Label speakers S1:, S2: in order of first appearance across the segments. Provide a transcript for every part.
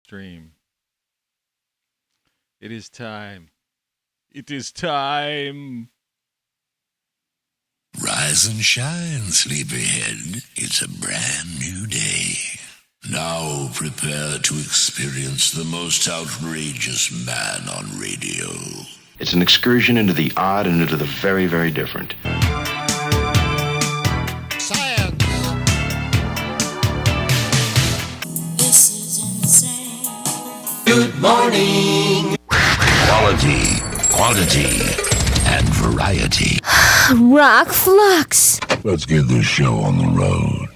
S1: stream. It is time. It is time.
S2: Rise and shine, sleepyhead. It's a brand new day. Now prepare to experience the most outrageous man on radio.
S3: It's an excursion into the odd and into the very, very different.
S2: Science!
S4: This is insane.
S2: Good morning! Quality, quantity, and variety.
S4: ROCKFLUX.
S2: Let's get this show on the road.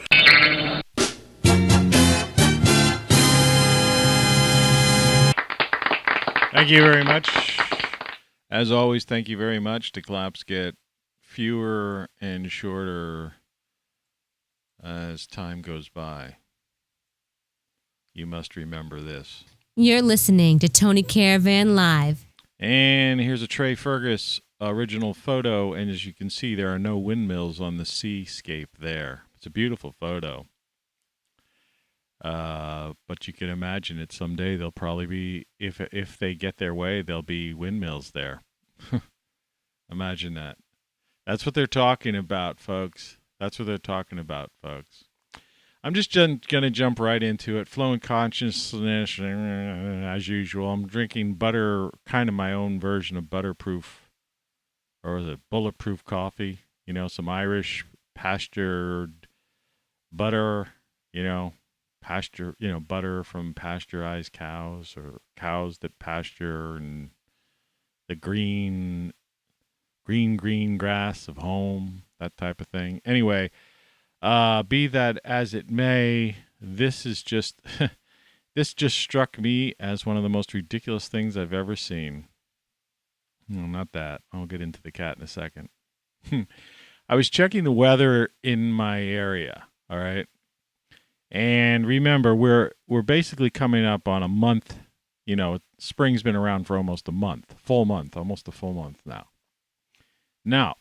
S1: Thank you very much. As always, thank you very much. The claps get fewer and shorter as time goes by. You must remember this.
S5: You're listening to Tony Caravan Live.
S1: And here's a Trey Fergus original photo, and as you can see, there are no windmills on the seascape there. It's a beautiful photo. But you can imagine it someday. There'll probably be, if they get their way, there'll be windmills there. Imagine that. That's what they're talking about, folks. That's what they're talking about, folks. I'm just going to jump right into it. Flowing consciousness, as usual. I'm drinking butter, kind of my own version of butterproof, or is it bulletproof coffee? You know, some Irish pastured butter, butter from pasteurized cows or cows that pasture, and the green grass of home, that type of thing. Anyway, be that as it may, this is just this just struck me as one of the most ridiculous things I've ever seen. No, not that. I'll get into the cat in a second. I was checking the weather in my area, all right? And remember, we're basically coming up on a month. Spring's been around for almost a month, almost a full month now. Now,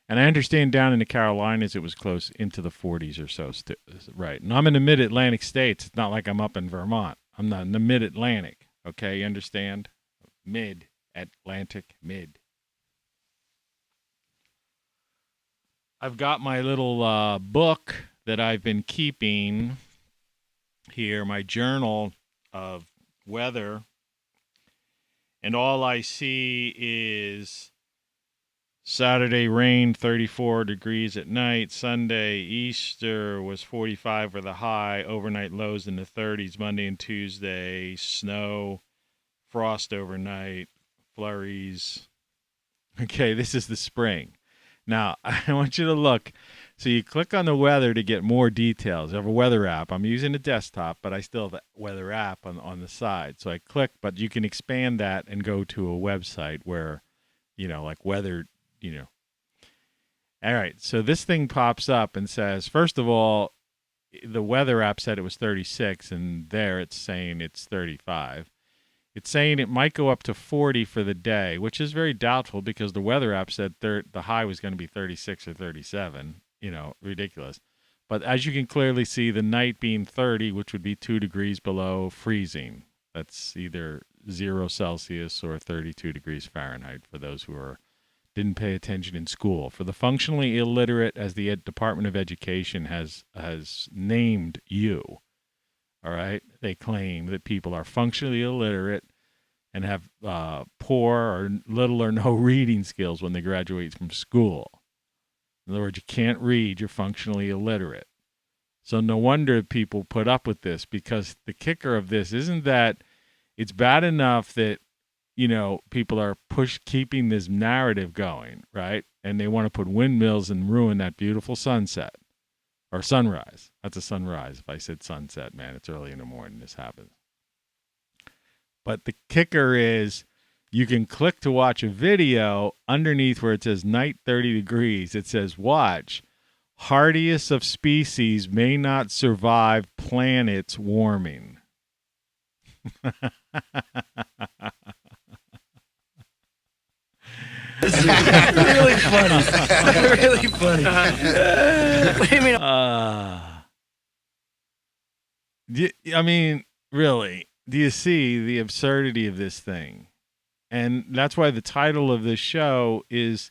S1: and I understand down in the Carolinas it was close into the 40s or so, right? And I'm in the mid-Atlantic states. It's not like I'm up in Vermont. I'm not in the mid-Atlantic, okay? You understand? Mid-Atlantic, mid. I've got my little book that I've been keeping here, my journal of weather, and all I see is Saturday rain, 34 degrees at night. Sunday, Easter was 45 for the high, overnight lows in the 30s. Monday and Tuesday, snow, frost overnight, flurries. Okay, this is the spring. Now, I want you to look. So you click on the weather to get more details. I have a weather app. I'm using a desktop, but I still have a weather app on the side. So I click, but you can expand that and go to a website where, like weather, All right, so this thing pops up and says, first of all, the weather app said it was 36, and there it's saying it's 35. It's saying it might go up to 40 for the day, which is very doubtful because the weather app said the high was going to be 36 or 37. Ridiculous. But as you can clearly see, the night being 30, which would be 2 degrees below freezing. That's either 0 Celsius or 32 degrees Fahrenheit for those who didn't pay attention in school. For the functionally illiterate, as the Department of Education has named you, all right? They claim that people are functionally illiterate and have poor or little or no reading skills when they graduate from school. In other words, you can't read, you're functionally illiterate. So no wonder people put up with this, because the kicker of this isn't that it's bad enough that, people are keeping this narrative going, right? And they want to put windmills and ruin that beautiful sunset or sunrise. That's a sunrise. If I said sunset, man, it's early in the morning. This happens. But the kicker is, you can click to watch a video underneath where it says night 30 degrees. It says, watch, hardiest of species may not survive planet's warming.
S6: This is really funny. Really funny. What do you mean?
S1: I mean, really, do you see the absurdity of this thing? And that's why the title of this show is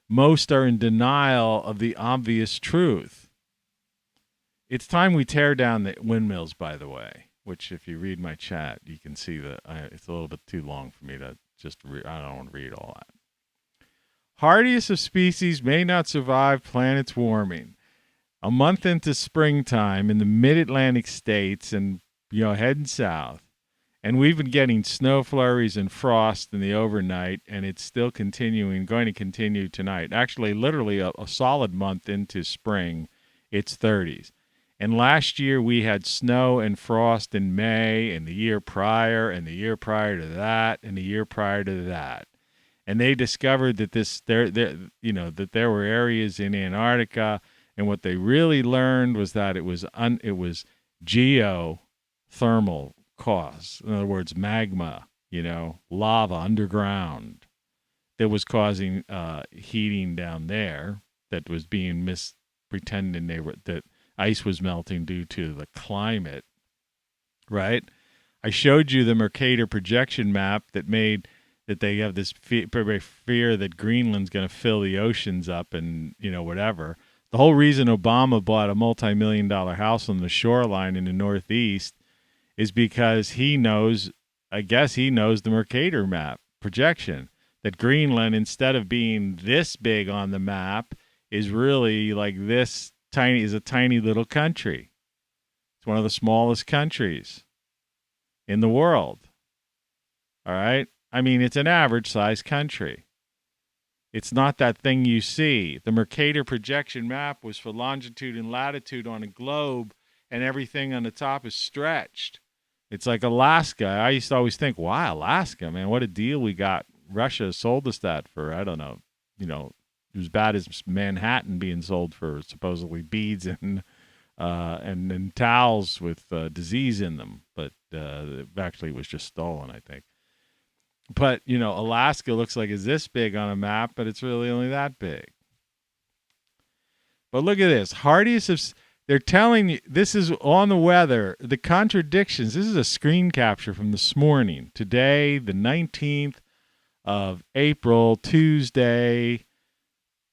S1: Most Are in Denial of the Obvious Truth. It's time we tear down the windmills, by the way, which if you read my chat, you can see that it's a little bit too long for me to just I don't want to read all that. Hardiest of species may not survive planet's warming. A month into springtime in the mid-Atlantic states and, heading south. And we've been getting snow flurries and frost in the overnight, and it's still going to continue tonight. Actually, literally a solid month into spring, it's 30s. And last year we had snow and frost in May, and the year prior, and the year prior to that, and the year prior to that. And they discovered that that there were areas in Antarctica, and what they really learned was that it was geothermal cause. In other words, magma, lava underground that was causing heating down there. That was being pretending that ice was melting due to the climate. Right? I showed you the Mercator projection map that they have this fear that Greenland's going to fill the oceans up and whatever. The whole reason Obama bought a multi-million-dollar house on the shoreline in the Northeast is because he knows the Mercator map projection, that Greenland, instead of being this big on the map, is really like this tiny, is a tiny little country. It's one of the smallest countries in the world. All right? I mean, it's an average-sized country. It's not that thing you see. The Mercator projection map was for longitude and latitude on a globe, and everything on the top is stretched. It's like Alaska. I used to always think, wow, Alaska, man, what a deal we got. Russia sold us that for, I don't know, as bad as Manhattan being sold for supposedly beads and towels with disease in them. But actually it was just stolen, I think. But, Alaska looks like it's this big on a map, but it's really only that big. But look at this. Hardiest of... They're telling you, this is on the weather, the contradictions. This is a screen capture from this morning. Today, the 19th of April, Tuesday,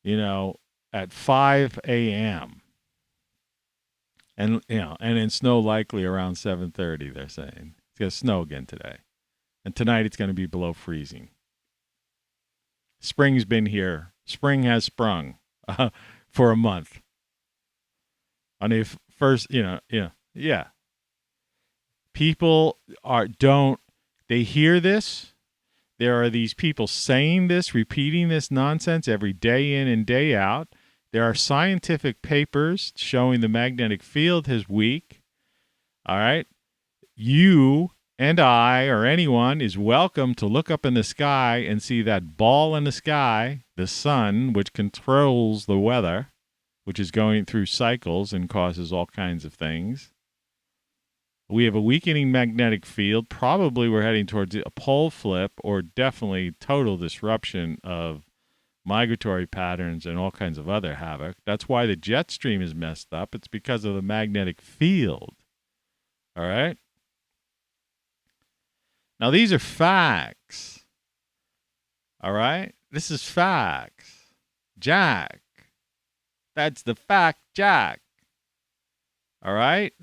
S1: at 5 a.m. And, and in snow likely around 7:30, they're saying. It's going to snow again today. And tonight it's going to be below freezing. Spring's been here. Spring has sprung for a month. On the first, people they hear this. There are these people saying this, repeating this nonsense every day in and day out. There are scientific papers showing the magnetic field is weak. All right. You and I or anyone is welcome to look up in the sky and see that ball in the sky, the sun, which controls the weather, which is going through cycles and causes all kinds of things. We have a weakening magnetic field. Probably we're heading towards a pole flip or definitely total disruption of migratory patterns and all kinds of other havoc. That's why the jet stream is messed up. It's because of the magnetic field. All right? Now, these are facts. All right? This is facts. Jack. That's the fact, Jack. All right?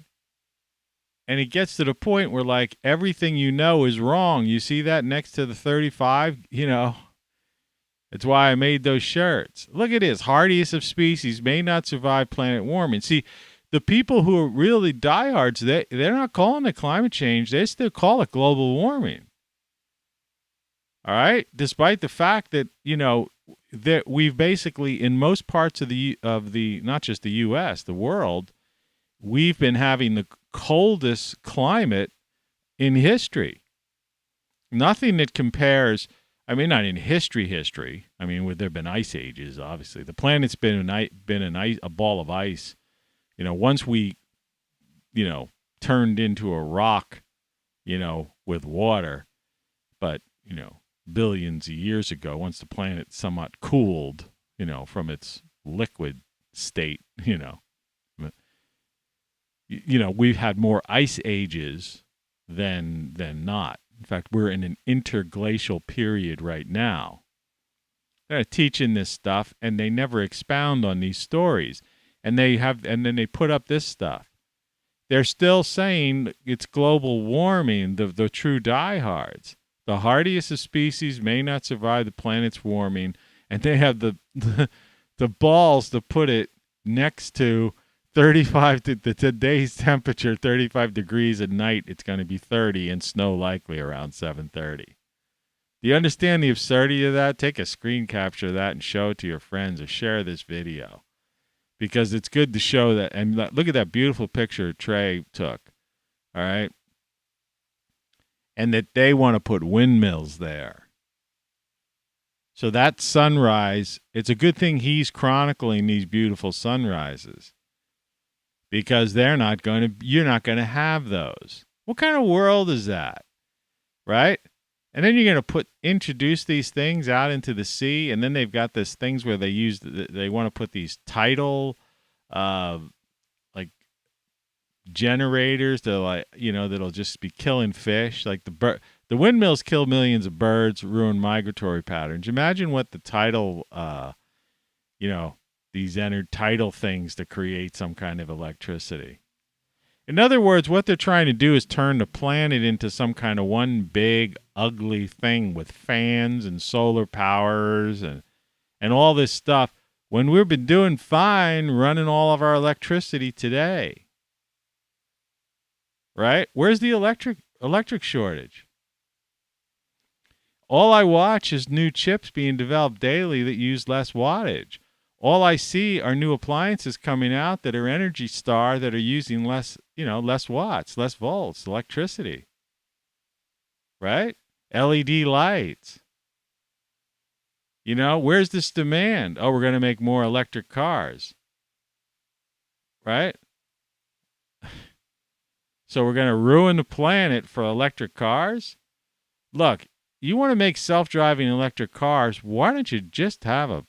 S1: And it gets to the point where, like, everything is wrong. You see that next to the 35? It's why I made those shirts. Look at this. Hardiest of species may not survive planet warming. See, the people who are really diehards, they're not calling it climate change. They still call it global warming. All right? Despite the fact that, that we've basically, in most parts of the not just the U.S., the world, we've been having the coldest climate in history. Nothing that compares. I mean, not in history. I mean, there have been ice ages. Obviously, the planet's been a ball of ice. Once we, turned into a rock, with water, but billions of years ago, once the planet somewhat cooled, from its liquid state, we've had more ice ages than not. In fact, we're in an interglacial period right now. They're teaching this stuff, and they never expound on these stories. And then they put up this stuff. They're still saying it's global warming, the true diehards. The hardiest of species may not survive the planet's warming, and they have the balls to put it next to 35 to today's temperature, 35 degrees at night. It's going to be 30 and snow likely around 7:30. Do you understand the absurdity of that? Take a screen capture of that and show it to your friends or share this video, because it's good to show that. And look at that beautiful picture Trey took. All right. And that they want to put windmills there. So that sunrise, it's a good thing he's chronicling these beautiful sunrises, because you're not going to have those. What kind of world is that? Right? And then you're going to introduce these things out into the sea, and then they've got these things where they want to put these tidal, like generators that that'll just be killing fish. Like the windmills kill millions of birds, ruin migratory patterns. Imagine what the tidal, these tidal things to create some kind of electricity. In other words, what they're trying to do is turn the planet into some kind of one big, ugly thing with fans and solar powers and all this stuff, when we've been doing fine running all of our electricity today. Right? Where's the electric shortage? All I watch is new chips being developed daily that use less wattage. All I see are new appliances coming out that are Energy Star that are using less watts, less volts, electricity. Right? LED lights. Where's this demand? Oh, we're going to make more electric cars. Right? So we're going to ruin the planet for electric cars? Look, you want to make self-driving electric cars, why don't you just have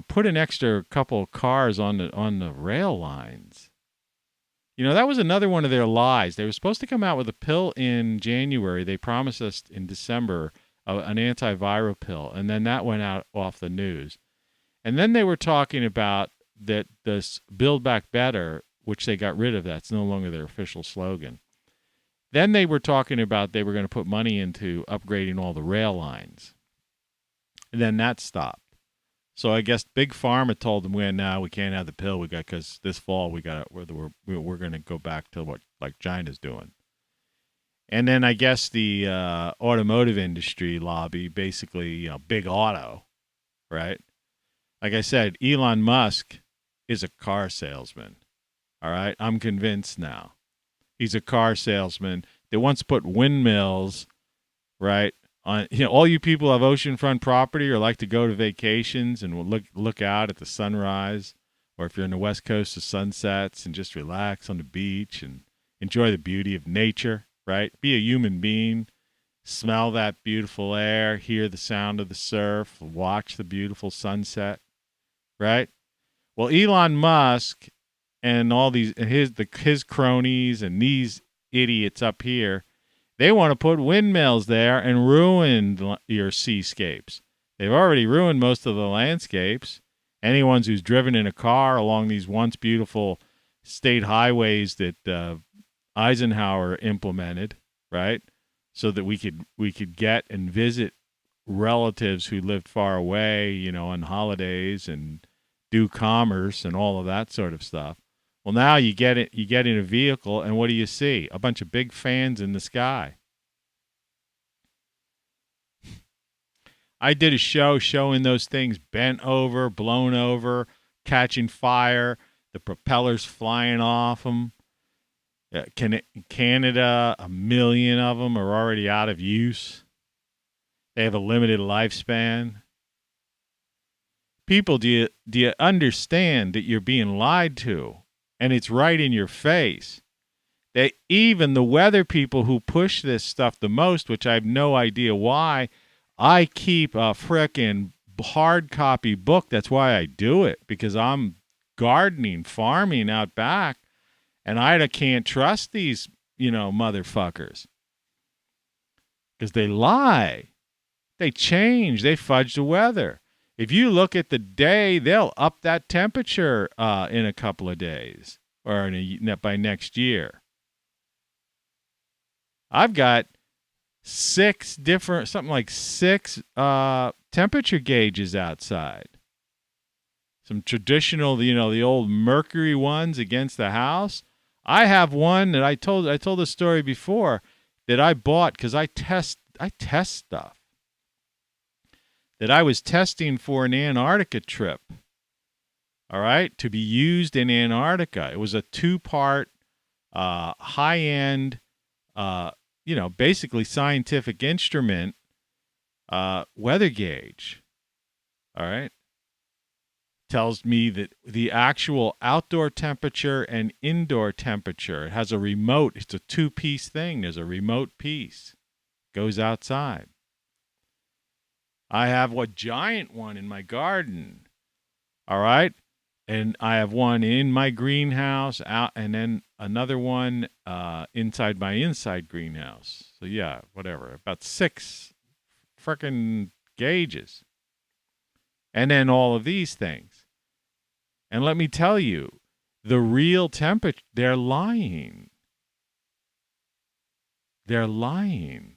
S1: put an extra couple of cars on the rail lines? That was another one of their lies. They were supposed to come out with a pill in January. They promised us in December an antiviral pill, and then that went out off the news. And then they were talking about that this Build Back Better, which they got rid of. That's no longer their official slogan. Then they were talking about they were going to put money into upgrading all the rail lines. And then that stopped. So I guess Big Pharma told them, we can't have the pill because this fall we're going to go back to what like China's doing. And then I guess the automotive industry lobby, basically, big auto, right? Like I said, Elon Musk is a car salesman. All right, I'm convinced now. He's a car salesman. They once put windmills, right? All you people have oceanfront property or like to go to vacations and look out at the sunrise, or if you're in the West Coast, the sunsets, and just relax on the beach and enjoy the beauty of nature, right? Be a human being, smell that beautiful air, hear the sound of the surf, watch the beautiful sunset, right? Well, Elon Musk and all these his cronies and these idiots up here, they want to put windmills there and ruin your seascapes. They've already ruined most of the landscapes. Anyone who's driven in a car along these once beautiful state highways that Eisenhower implemented, right? So that we could get and visit relatives who lived far away, on holidays and do commerce and all of that sort of stuff. Well, now you get in a vehicle, and what do you see? A bunch of big fans in the sky. I did a show showing those things bent over, blown over, catching fire, the propellers flying off them. Canada, 1 million of them are already out of use. They have a limited lifespan. People, do you understand that you're being lied to? And it's right in your face. That even the weather people who push this stuff the most, which I have no idea why, I keep a frickin' hard copy book. That's why I do it, because I'm gardening, farming out back, and I can't trust these motherfuckers. Because they lie. They change. They fudge the weather. If you look at the day, they'll up that temperature in a couple of days or by next year. I've got six temperature gauges outside. Some traditional, the old mercury ones against the house. I have one that I told the story before that I bought because I test stuff. That I was testing for an Antarctica trip. All right, to be used in Antarctica. It was a 2-part, high-end, basically scientific instrument, weather gauge. All right. Tells me that the actual outdoor temperature and indoor temperature. It has a remote. It's a 2-piece thing. There's a remote piece. Goes outside. I have a giant one in my garden. All right. And I have one in my greenhouse out, and then another one inside my inside greenhouse. So yeah, whatever. About 6 frickin' gauges. And then all of these things. And let me tell you, the real temperature, they're lying. They're lying.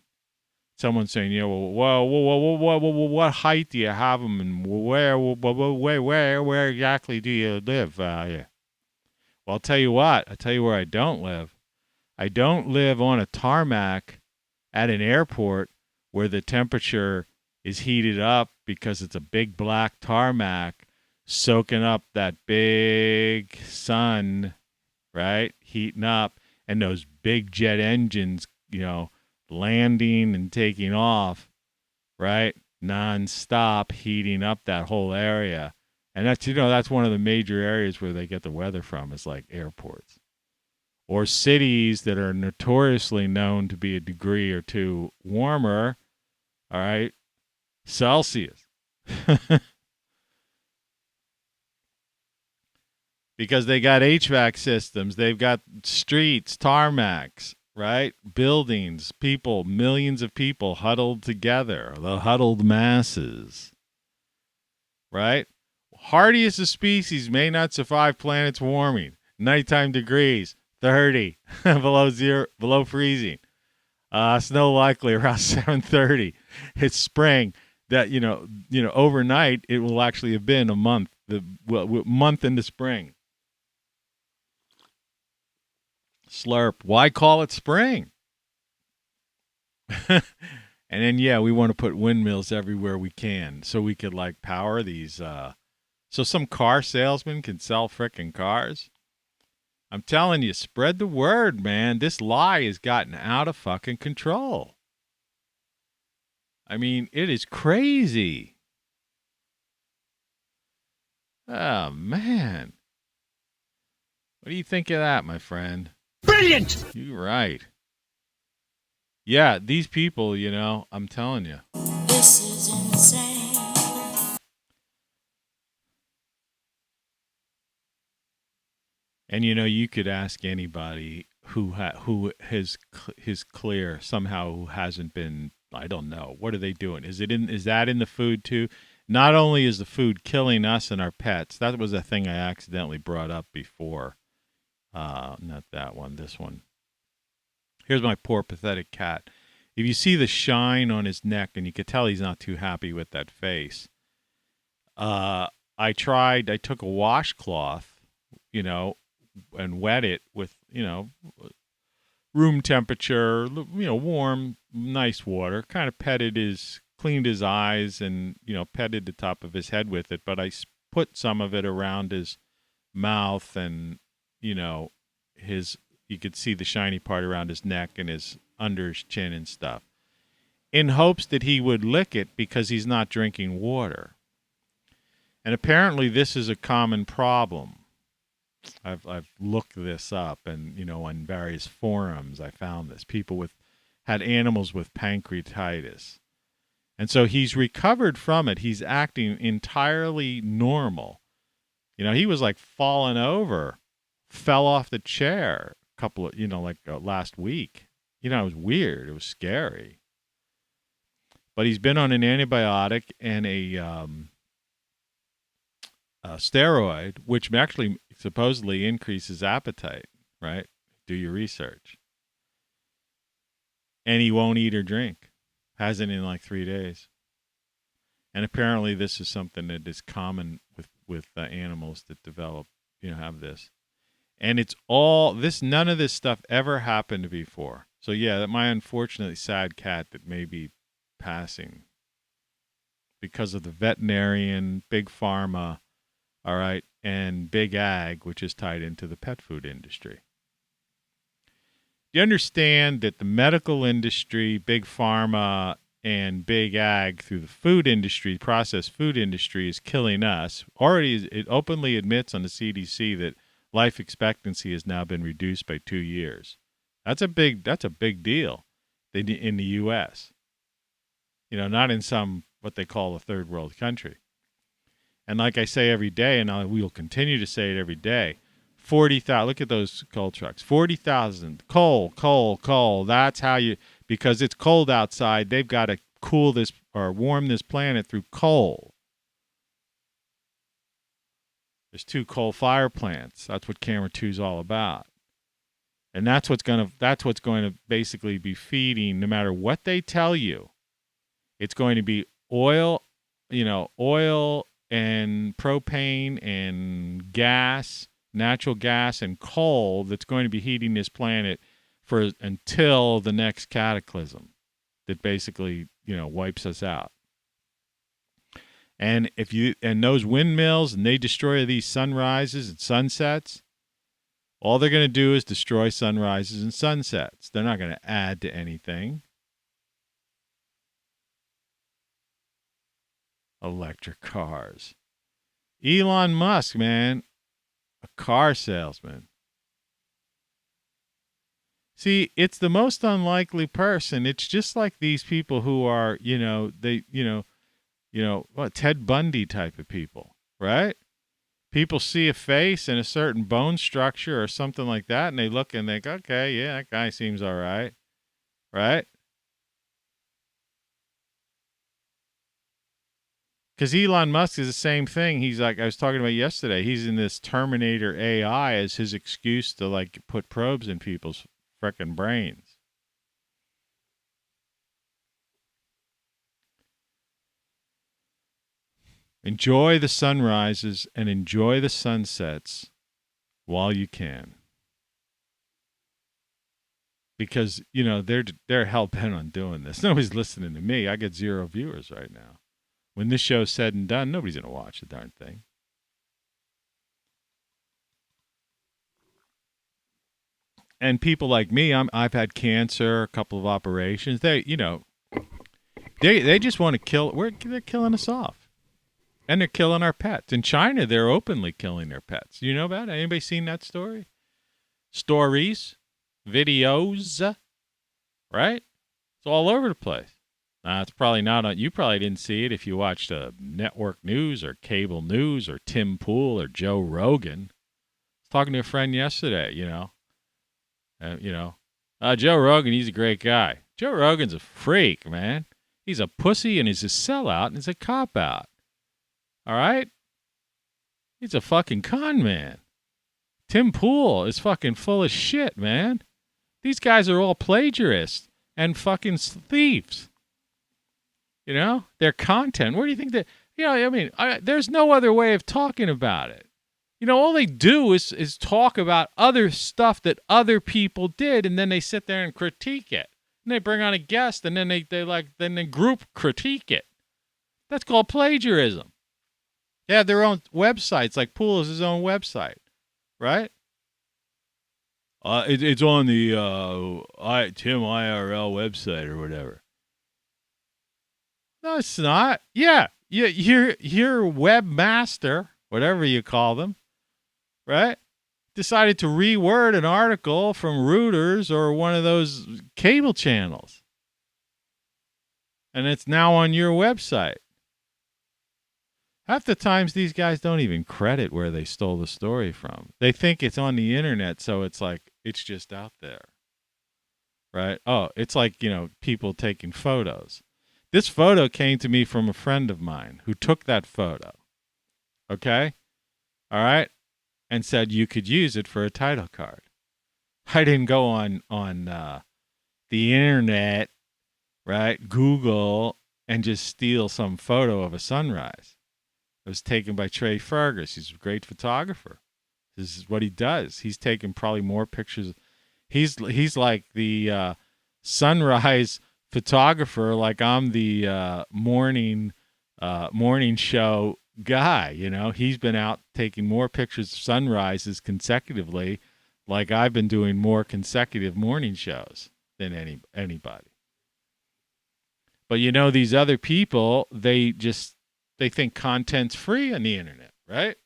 S1: Someone's saying, what height do you have them, and where exactly do you live? Well, I'll tell you what. I'll tell you where I don't live. I don't live on a tarmac at an airport where the temperature is heated up because it's a big black tarmac soaking up that big sun, right? Heating up, and those big jet engines, landing and taking off, right? Non-stop heating up that whole area. And that's one of the major areas where they get the weather from, is like airports. Or cities that are notoriously known to be a degree or two warmer, all right? Celsius. Because they got HVAC systems, they've got streets, tarmacs, right? Buildings, people, millions of people huddled together, the huddled masses, right? Hardiest of species may not survive planet's warming. Nighttime degrees, 30, below freezing. Snow likely around 7:30. It's spring. That overnight it will actually have been a month. Month into spring. Slurp. Why call it spring? And then, we want to put windmills everywhere we can so we could power these. So some car salesman can sell frickin' cars. I'm telling you, spread the word, man. This lie has gotten out of fucking control. I mean, it is crazy. Oh, man. What do you think of that, my friend?
S6: Brilliant!
S1: You're right. Yeah, these people, I'm telling you.
S4: This is insane.
S1: And you could ask anybody who is clear somehow, who hasn't been. I don't know. What are they doing? Is that in the food too? Not only is the food killing us and our pets. That was a thing I accidentally brought up before. Not that one. This one. Here's my poor pathetic cat. If you see the shine on his neck, and you could tell he's not too happy with that face. I took a washcloth, and wet it with, room temperature, warm, nice water. Kind of cleaned his eyes and, petted the top of his head with it. But I put some of it around his mouth and, you could see the shiny part around his neck and under his chin and stuff, in hopes that he would lick it because he's not drinking water. And apparently this is a common problem. I've looked this up, and on various forums I found this. People had animals with pancreatitis. And so he's recovered from it. He's acting entirely normal. He was falling over, fell off the chair a couple of, last week. It was weird. It was scary. But he's been on an antibiotic and a steroid, which actually supposedly increases appetite, right? Do your research. And he won't eat or drink. Hasn't in like 3 days. And apparently this is something that is common with animals that develop, have this. And it's all this, none of this stuff ever happened before. So yeah, my unfortunately sad cat that may be passing because of the veterinarian, big pharma, all right, and big ag, which is tied into the pet food industry. You understand that the medical industry, big pharma, and big ag through the food industry, processed food industry, is killing us. Already, it openly admits on the CDC that life expectancy has now been reduced by 2 years. That's a big deal in the U.S. Not in some what they call a third world country. And like I say every day, and we will continue to say it every day, 40,000. Look at those coal trucks. 40,000 coal. That's how because it's cold outside. They've got to cool this or warm this planet through coal. There's 2 coal fire plants. That's what Camera 2 is all about. And that's what's going to basically be feeding, no matter what they tell you. It's going to be oil and propane and gas, natural gas and coal that's going to be heating this planet until the next cataclysm that basically, wipes us out. And those windmills, and they destroy these sunrises and sunsets, all they're going to do is destroy sunrises and sunsets. They're not going to add to anything. Electric cars. Elon Musk, man, a car salesman. See, it's the most unlikely person. It's just like these people who are, Ted Bundy type of people, right? People see a face and a certain bone structure or something like that, and they look and think, okay, yeah, that guy seems all right, right? Because Elon Musk is the same thing. He's like, I was talking about yesterday, he's in this Terminator AI as his excuse to put probes in people's frickin' brains. Enjoy the sunrises and enjoy the sunsets while you can. Because, they're hell-bent on doing this. Nobody's listening to me. I get 0 viewers right now. When this show's said and done, nobody's going to watch the darn thing. And people like me, I've had cancer, a couple of operations. They just want to kill. They're killing us off. And they're killing our pets. In China, they're openly killing their pets. You know about it? Anybody seen that story? Stories, videos, right? It's all over the place. It's probably not on. You probably didn't see it if you watched network news or cable news or Tim Pool or Joe Rogan. I was talking to a friend yesterday. Joe Rogan, he's a great guy. Joe Rogan's a freak, man. He's a pussy and he's a sellout and he's a cop-out. All right? He's a fucking con man. Tim Pool is fucking full of shit, man. These guys are all plagiarists and fucking thieves. Their content. Where do you think that, there's no other way of talking about it. All they do is talk about other stuff that other people did, and then they sit there and critique it. And they bring on a guest, and then they group critique it. That's called plagiarism. They have their own websites, like Pool is his own website, right? It's on the Tim IRL website or whatever. No, it's not. Yeah, your webmaster, whatever you call them, right? Decided to reword an article from Reuters or one of those cable channels. And it's now on your website. Half the times these guys don't even credit where they stole the story from. They think it's on the internet, so it's like, It's just out there, right? Oh, it's like, people taking photos. This photo came to me from a friend of mine who took that photo, okay? All right? And said you could use it for a title card. I didn't go on the internet, right, Google, and just steal some photo of a sunrise. It was taken by Trey Fergus. He's a great photographer. This is what he does. He's taken probably more pictures. He's like the sunrise photographer, like I'm the morning show guy. He's been out taking more pictures of sunrises consecutively, like I've been doing more consecutive morning shows than anybody. But these other people, they think content's free on the internet, right?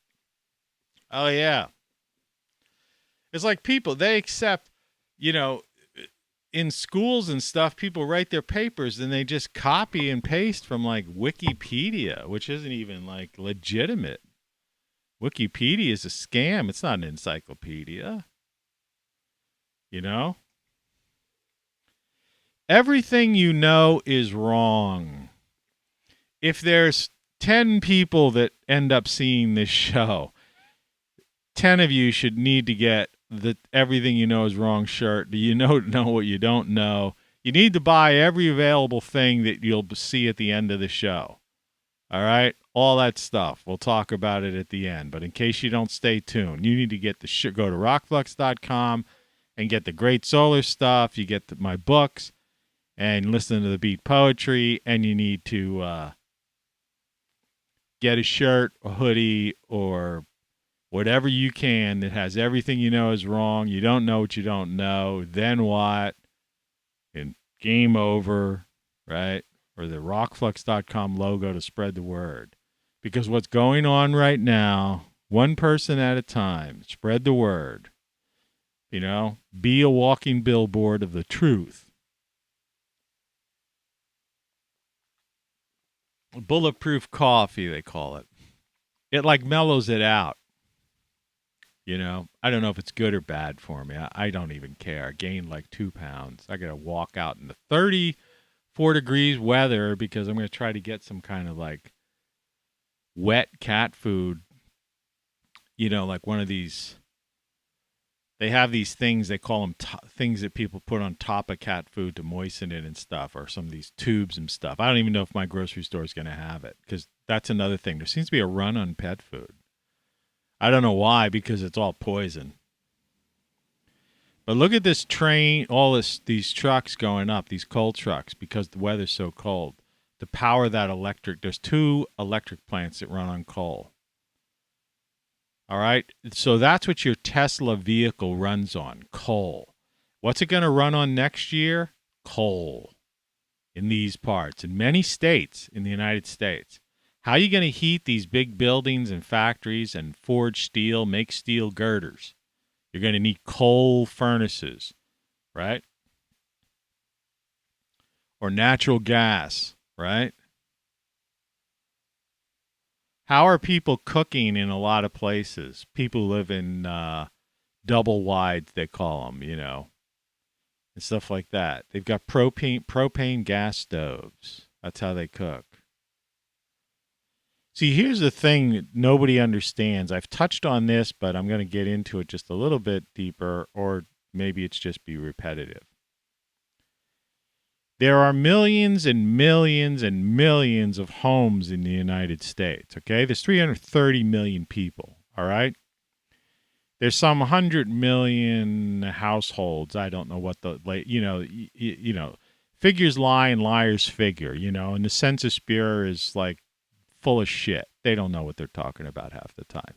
S1: Oh yeah. It's like people, they accept, in schools and stuff, people write their papers and they just copy and paste from like Wikipedia, which isn't even like legitimate. Wikipedia is a scam. It's not an encyclopedia. Everything is wrong. If there's 10 people that end up seeing this show, 10 of you should need to get the Everything You Know Is Wrong shirt. Do you know what you don't know? You need to buy every available thing that you'll see at the end of the show. All right? All that stuff. We'll talk about it at the end. But in case you don't stay tuned, you need to get go to rockflux.com and get the Great Solar stuff. You get my books and listen to the Beat Poetry. And you need to get a shirt, a hoodie, or whatever you can that has Everything You Know Is Wrong. You don't know what you don't know. Then what? And game over, right? Or the rockflux.com logo to spread the word. Because what's going on right now, one person at a time, spread the word. Be a walking billboard of the truth. Bulletproof coffee, they call it. It like mellows it out. I don't know if it's good or bad for me. I don't even care. I gained like 2 pounds. I got to walk out in the 34 degrees weather because I'm going to try to get some kind of like wet cat food. Like one of these. They have these things, they call them things that people put on top of cat food to moisten it and stuff, or some of these tubes and stuff. I don't even know if my grocery store is going to have it, because that's another thing. There seems to be a run on pet food. I don't know why, because it's all poison. But look at this train, these trucks going up, these coal trucks, because the weather's so cold. To power that electric, there's 2 electric plants that run on coal. All right, so that's what your Tesla vehicle runs on, coal. What's it going to run on next year? Coal. In these parts, in many states in the United States. How are you going to heat these big buildings and factories and forge steel, make steel girders? You're going to need coal furnaces, right? Or natural gas, right? How are people cooking in a lot of places? People live in double wides, they call them, and stuff like that. They've got propane gas stoves. That's how they cook. See, here's the thing that nobody understands. I've touched on this, but I'm going to get into it just a little bit deeper, or maybe it's just be repetitive. There are millions and millions and millions of homes in the United States, okay? There's 330 million people, all right? There's some 100 million households. I don't know what figures lie and liars figure, and the Census Bureau is like full of shit. They don't know what they're talking about half the time,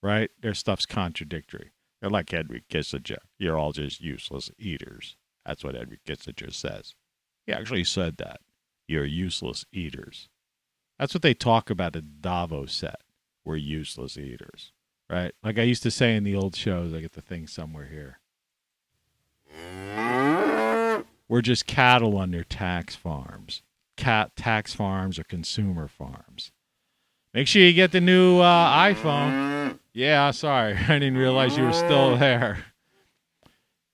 S1: right? Their stuff's contradictory. They're like Henry Kissinger. You're all just useless eaters. That's what Henry Kissinger says. He actually said that. You're useless eaters. That's what they talk about at Davos set. We're useless eaters, right? Like I used to say in the old shows, I get the thing somewhere here. We're just cattle under tax farms. Tax farms or consumer farms. Make sure you get the new iPhone. Yeah, sorry. I didn't realize you were still there.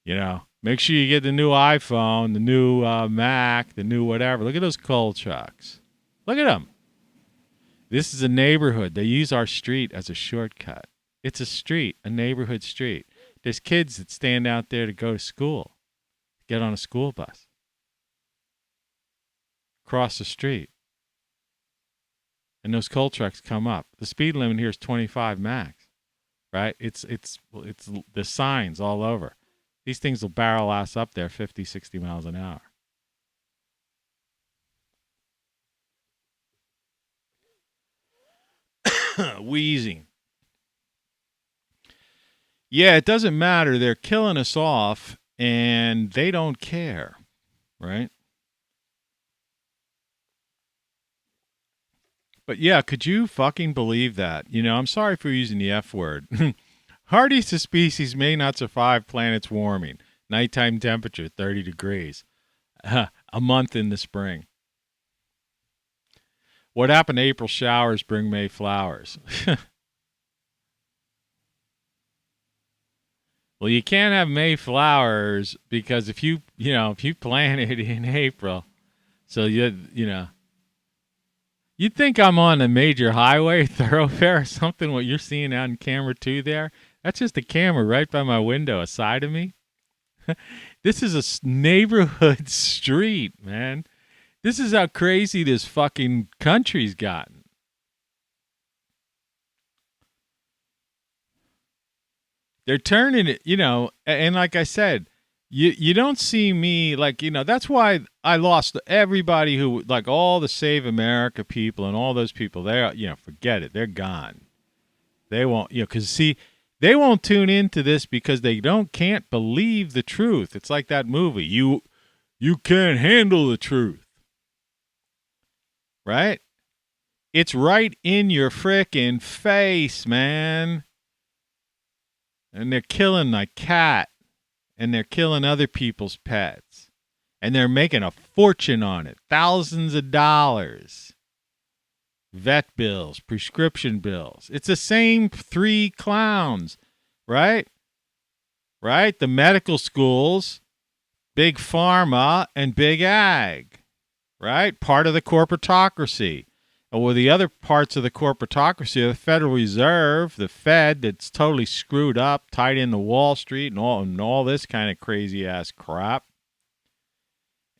S1: You know, make sure you get the new iPhone, the new Mac, the new whatever. Look at those coal trucks. Look at them. This is a neighborhood. They use our street as a shortcut. It's a street, a neighborhood street. There's kids that stand out there to go to school, get on a school bus, cross the street. And those coal trucks come up. The speed limit here is 25 max, right? It's the signs all over. These things will barrel ass up there 50, 60 miles an hour. Wheezing. Yeah, it doesn't matter. They're killing us off, and they don't care, right? But yeah, could you fucking believe that? You know, I'm sorry for using the F word. Hardest species may not survive planet's warming. Nighttime temperature, 30 degrees. A month in the spring. What happened to April showers bring May flowers? Well, you can't have May flowers because if you plant it in April, so you know. You'd think I'm on a major highway thoroughfare or something, what you're seeing out in camera 2 there. That's just a camera right by my window, aside of me. This is a neighborhood street, man. This is how crazy this fucking country's gotten. They're turning it, you know, and like I said, you don't see me like, you know, that's why I lost everybody who, like all the Save America people and all those people, they're, you know, forget it. They're gone. They won't, you know, because see, they won't tune into this because they can't believe the truth. It's like that movie. You can't handle the truth. Right? It's right in your frickin' face, man. And they're killing my cat. And they're killing other people's pets. And they're making a fortune on it. Thousands of dollars. Vet bills, prescription bills. It's the same 3 clowns, right? Right? The medical schools, big pharma, and big ag, right? Part of the corporatocracy. Or the other parts of the corporatocracy are the Federal Reserve, the Fed that's totally screwed up, tied into Wall Street and all this kind of crazy-ass crap.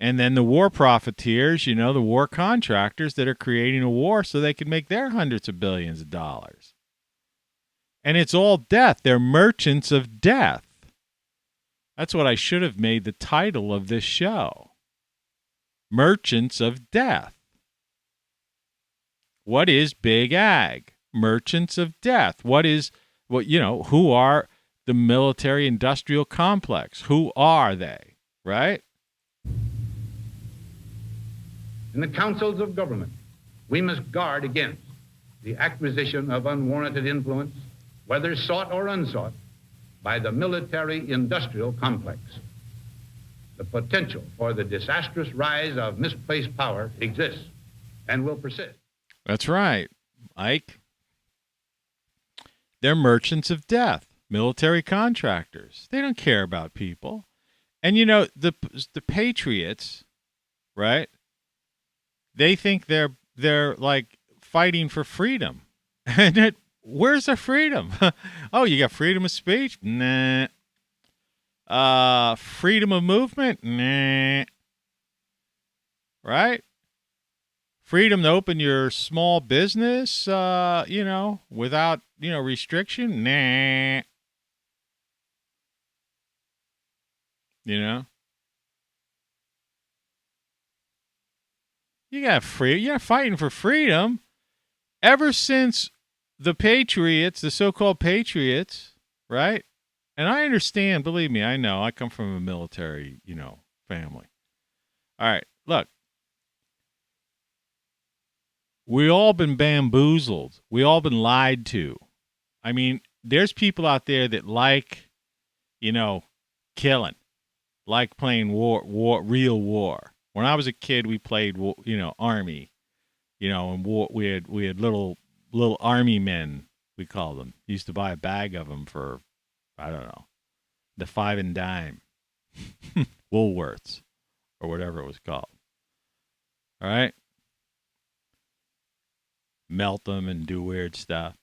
S1: And then the war-profiteers, you know, the war contractors that are creating a war so they can make their hundreds of billions of dollars. And it's all death. They're merchants of death. That's what I should have made the title of this show. Merchants of Death. What is Big Ag? Merchants of death. Who are the military industrial complex? Who are they? Right?
S7: In the councils of government, we must guard against the acquisition of unwarranted influence, whether sought or unsought, by the military industrial complex. The potential for the disastrous rise of misplaced power exists and will persist.
S1: That's right, Ike. They're merchants of death, military contractors. They don't care about people. And, you know, the patriots, right, they think they're like fighting for freedom. And where's the freedom? Oh, you got freedom of speech? Nah. Freedom of movement? Nah. Right? Freedom to open your small business, without, restriction? Nah. You know? You're fighting for freedom ever since the patriots, the so-called patriots, right? And I understand, believe me, I know. I come from a military, family. All right, look. We all been bamboozled. We all been lied to. I mean, there's people out there that like, killing, like playing real war. When I was a kid, we played, army, and war. We had little army men, we call them. Used to buy a bag of them for, I don't know, the 5 and dime. Woolworths, or whatever it was called. All right? Melt them and do weird stuff.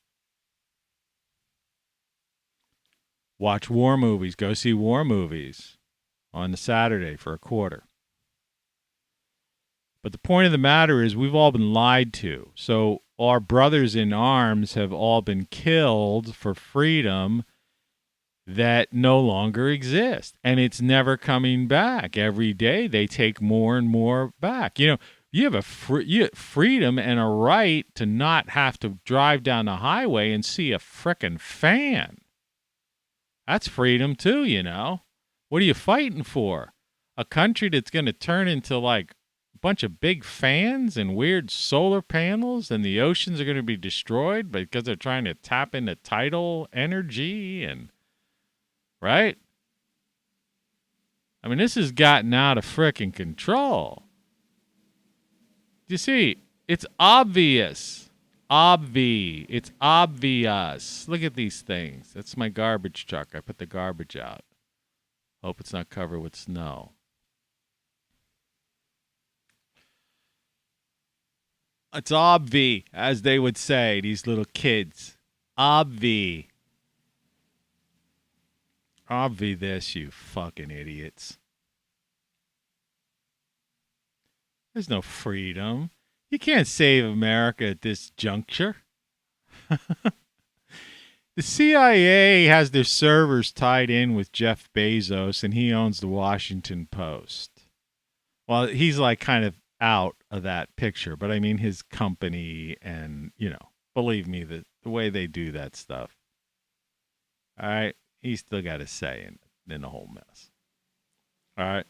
S1: Watch war movies. Go see war movies on the Saturday for a quarter. But the point of the matter is we've all been lied to. So our brothers in arms have all been killed for freedom that no longer exist. And it's never coming back. Every day they take more and more back. You know, you have freedom and a right to not have to drive down the highway and see a frickin' fan. That's freedom too, you know. What are you fighting for? A country that's going to turn into like a bunch of big fans and weird solar panels, and the oceans are going to be destroyed because they're trying to tap into tidal energy, and right? I mean, this has gotten out of frickin' control. You see, it's obvious. It's obvious. Look at these things. That's my garbage truck. I put the garbage out. Hope it's not covered with snow. It's obvi, as they would say, these little kids. Obvi. Obvi this, you fucking idiots. There's no freedom. You can't save America at this juncture. The CIA has their servers tied in with Jeff Bezos, and he owns the Washington Post. Well, he's like kind of out of that picture, but I mean his company, and, you know, believe me, the way they do that stuff. All right? He's still got a say in the whole mess. All right?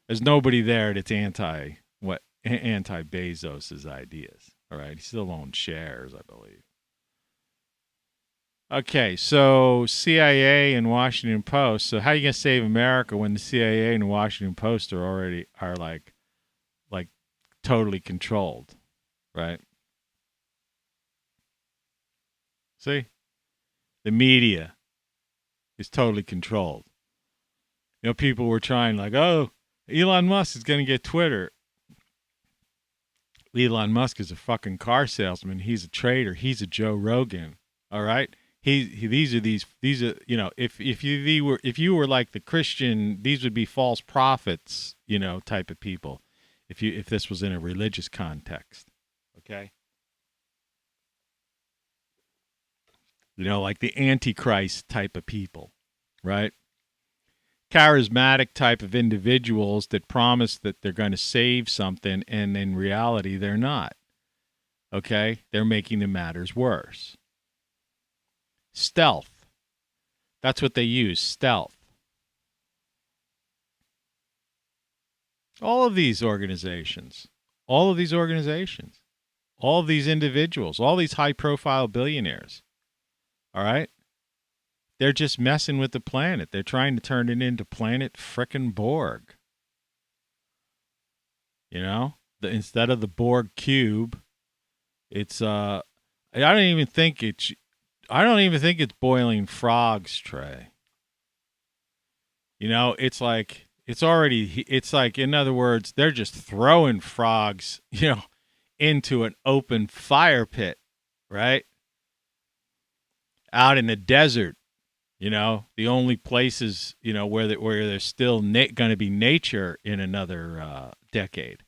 S1: There's nobody there that's anti-Bezos' ideas. All right? He still owns shares, I believe. Okay, so CIA and Washington Post. So how are you going to save America when the CIA and Washington Post are like totally controlled, right? See? The media is totally controlled. You know, people were trying like, oh, Elon Musk is going to get Twitter. Elon Musk is a fucking car salesman. He's a trader. He's a Joe Rogan. All right? These are you know, if you were like the Christian, these would be false prophets, you know, type of people. If this was in a religious context. Okay? You know, like the Antichrist type of people, right? Charismatic type of individuals that promise that they're going to save something, and in reality, they're not. Okay? They're making the matters worse. Stealth. That's what they use, stealth. All of these organizations, all of these individuals, all these high-profile billionaires, all right? They're just messing with the planet. They're trying to turn it into planet frickin' Borg. You know? Instead of the Borg cube, it's I don't even think it's boiling frogs, Trey. You know, it's like in other words, they're just throwing frogs, you know, into an open fire pit, right? Out in the desert, you know, the only places, you know, where there's still going to be nature in another decade,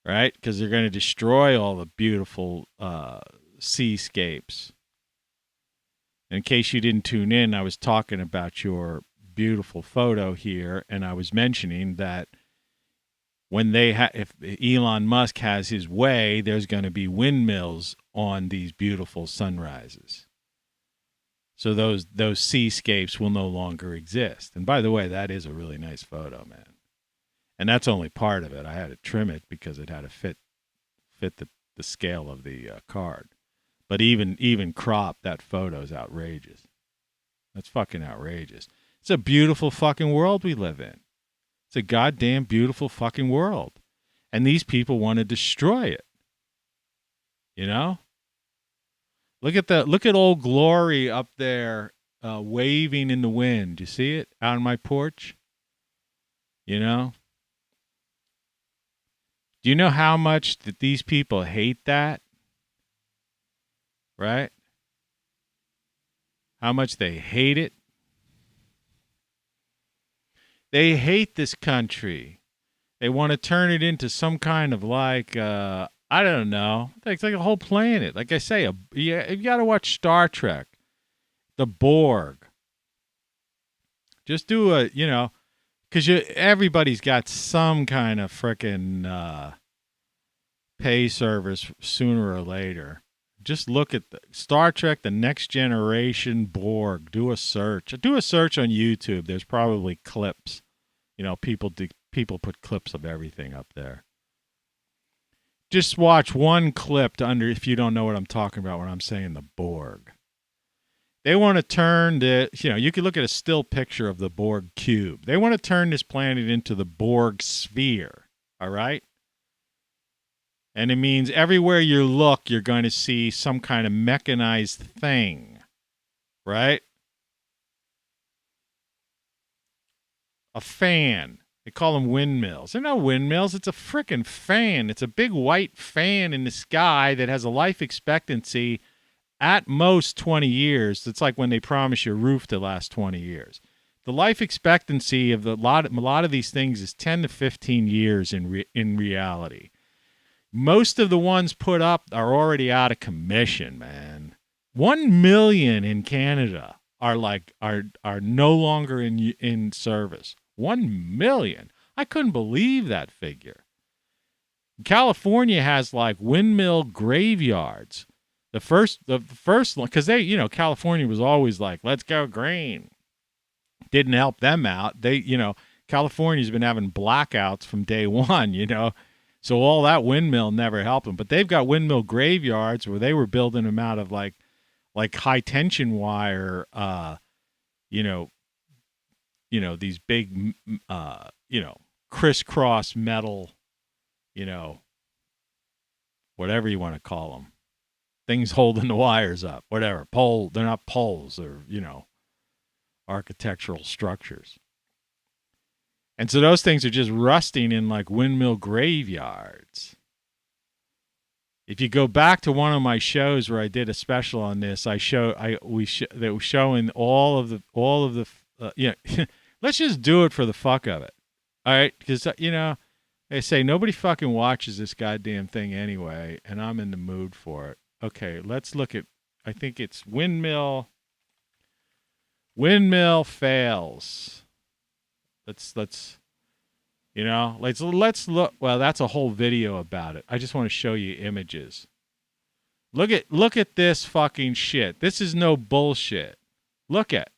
S1: right? Because they're going to destroy all the beautiful seascapes. In case you didn't tune in, I was talking about your beautiful photo here, and I was mentioning that when if Elon Musk has his way, there's going to be windmills on these beautiful sunrises. So those seascapes will no longer exist. And by the way, that is a really nice photo, man. And that's only part of it. I had to trim it because it had to fit the scale of the card. But even crop, that photo is outrageous. That's fucking outrageous. It's a beautiful fucking world we live in. It's a goddamn beautiful fucking world. And these people want to destroy it. You know? Look at Old Glory up there waving in the wind. You see it out on my porch? You know? Do you know how much that these people hate that? Right? How much they hate it? They hate this country. They want to turn it into some kind of like, I don't know. It's like a whole planet. Like I say, you got to watch Star Trek. The Borg. Just do a, because everybody's got some kind of frickin' pay service sooner or later. Just look at the Star Trek, The Next Generation Borg. Do a search. Do a search on YouTube. There's probably clips. People put clips of everything up there. Just watch one clip if you don't know what I'm talking about when I'm saying the Borg. They want to turn you could look at a still picture of the Borg cube. They want to turn this planet into the Borg sphere. All right? And it means everywhere you look, you're going to see some kind of mechanized thing. Right? A fan. They call them windmills. They're not windmills. It's a frickin' fan. It's a big white fan in the sky that has a life expectancy at most 20 years. It's like when they promise your roof to last 20 years. The life expectancy of a lot of these things is 10 to 15 years in reality. Most of the ones put up are already out of commission, man. 1 million in Canada are no longer in service. 1 million. I couldn't believe that figure. California has like windmill graveyards. The first one, because California was always like, let's go green. Didn't help them out. California's been having blackouts from day one, So all that windmill never helped them. But they've got windmill graveyards where they were building them out of like high tension wire, these big, crisscross metal, whatever you want to call them. Things holding the wires up, whatever. They're not poles, they're, architectural structures. And so those things are just rusting in like windmill graveyards. If you go back to one of my shows where I did a special on this, they were showing all of the let's just do it for the fuck of it. All right? Because, they say nobody fucking watches this goddamn thing anyway, and I'm in the mood for it. Okay, let's look at, I think it's windmill fails. Let's look. Well, that's a whole video about it. I just want to show you images. Look at this fucking shit. This is no bullshit. Look at.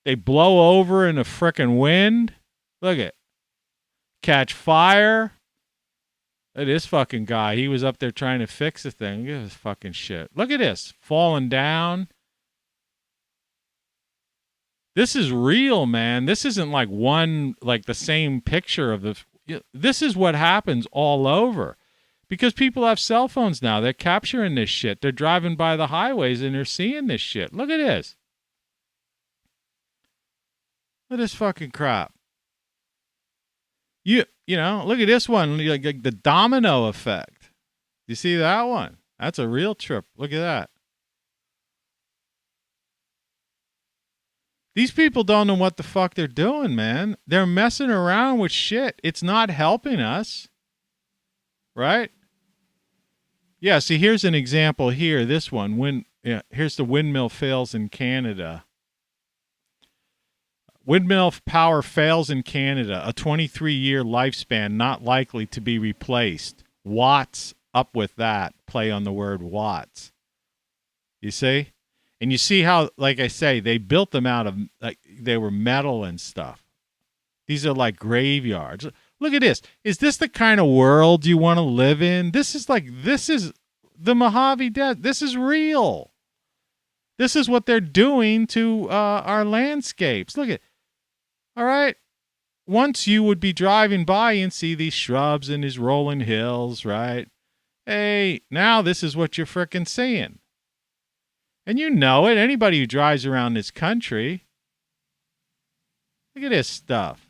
S1: They blow over in the frickin' wind. Look at. Catch fire. Look at this fucking guy. He was up there trying to fix the thing. Look at this fucking shit. Look at this. Falling down. This is real, man. This isn't like the same picture of the. This is what happens all over. Because people have cell phones now. They're capturing this shit. They're driving by the highways and they're seeing this shit. Look at this. Look at this fucking crap. Look at this one. Like the domino effect. You see that one? That's a real trip. Look at that. These people don't know what the fuck they're doing, man. They're messing around with shit. It's not helping us. Right? Yeah, see, here's an example here. This one. Here's the windmill fails in Canada. Windmill power fails in Canada. A 23-year lifespan not likely to be replaced. Watts up with that. Play on the word watts. You see? And you see how, like I say, they built them out of, they were metal and stuff. These are like graveyards. Look at this. Is this the kind of world you want to live in? This is the Mojave Desert. This is real. This is what they're doing to our landscapes. Look at. All right. Once you would be driving by and see these shrubs and these rolling hills, right? Hey, now this is what you're frickin' seeing. And you know it. Anybody who drives around this country. Look at this stuff.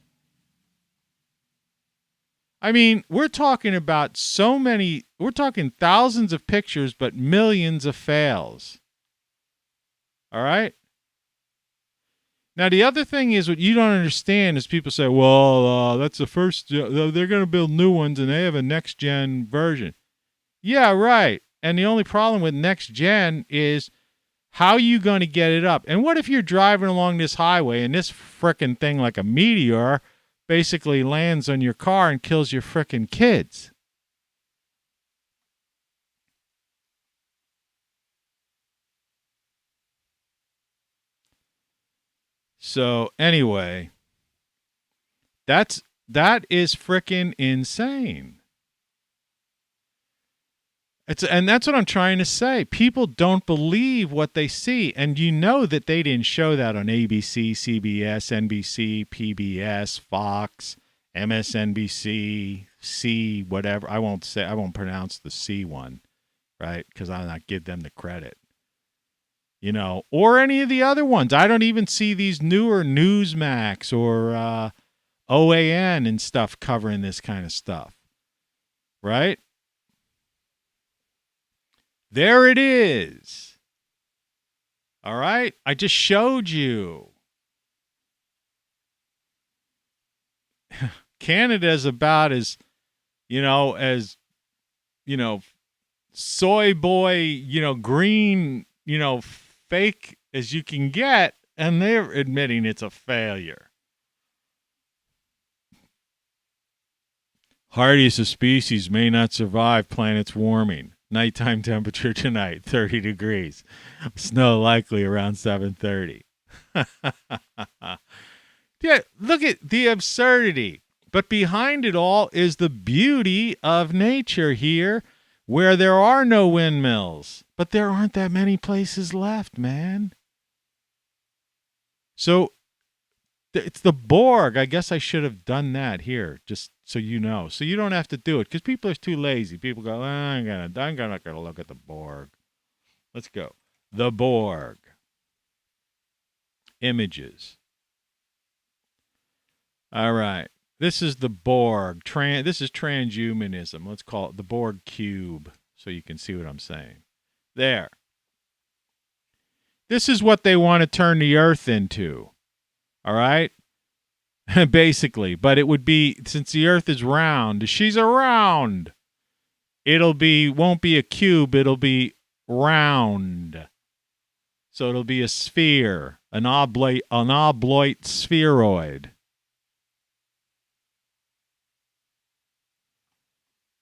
S1: I mean, we're talking about we're talking thousands of pictures, but millions of fails. All right? Now, the other thing is what you don't understand is people say, well, that's the first, they're going to build new ones and they have a next gen version. Yeah, right. And the only problem with next gen is how are you going to get it up? And what if you're driving along this highway and this frickin' thing like a meteor basically lands on your car and kills your frickin' kids? So anyway, that is frickin' insane. And that's what I'm trying to say. People don't believe what they see, and you know that they didn't show that on ABC, CBS, NBC, PBS, Fox, MSNBC, C, whatever. I won't pronounce the C one, right? Because I'll not give them the credit. You know, or any of the other ones. I don't even see these newer Newsmax or OAN and stuff covering this kind of stuff, right? There it is. All right? I just showed you. Canada's about as soy boy, green, fake as you can get, and they're admitting it's a failure. Hardiest of species may not survive planet's warming. Nighttime temperature tonight, 30 degrees. Snow likely around 7:30. Yeah, look at the absurdity. But behind it all is the beauty of nature here, where there are no windmills. But there aren't that many places left, man. So it's the Borg. I guess I should have done that here, just so you know. So you don't have to do it, because people are too lazy. People go, I'm not gonna look at the Borg. Let's go. The Borg. Images. All right. This is the Borg. This is transhumanism. Let's call it the Borg cube, so you can see what I'm saying. There. This is what they want to turn the Earth into. All right? Basically. But it would be, since the Earth is round, she's a round. Won't be a cube, it'll be round. So it'll be a sphere, an obloit spheroid.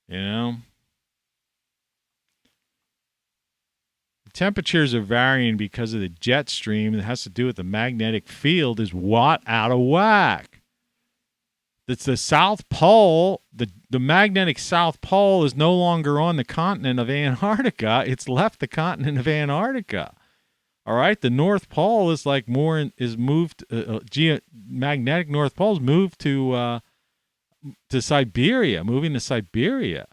S1: You know? The temperatures are varying because of the jet stream. It has to do with the magnetic field is out of whack. It's the South Pole. The magnetic South Pole is no longer on the continent of Antarctica. It's left the continent of Antarctica. All right? The North Pole is moved, magnetic North Pole's moved to Siberia, moving to Siberia.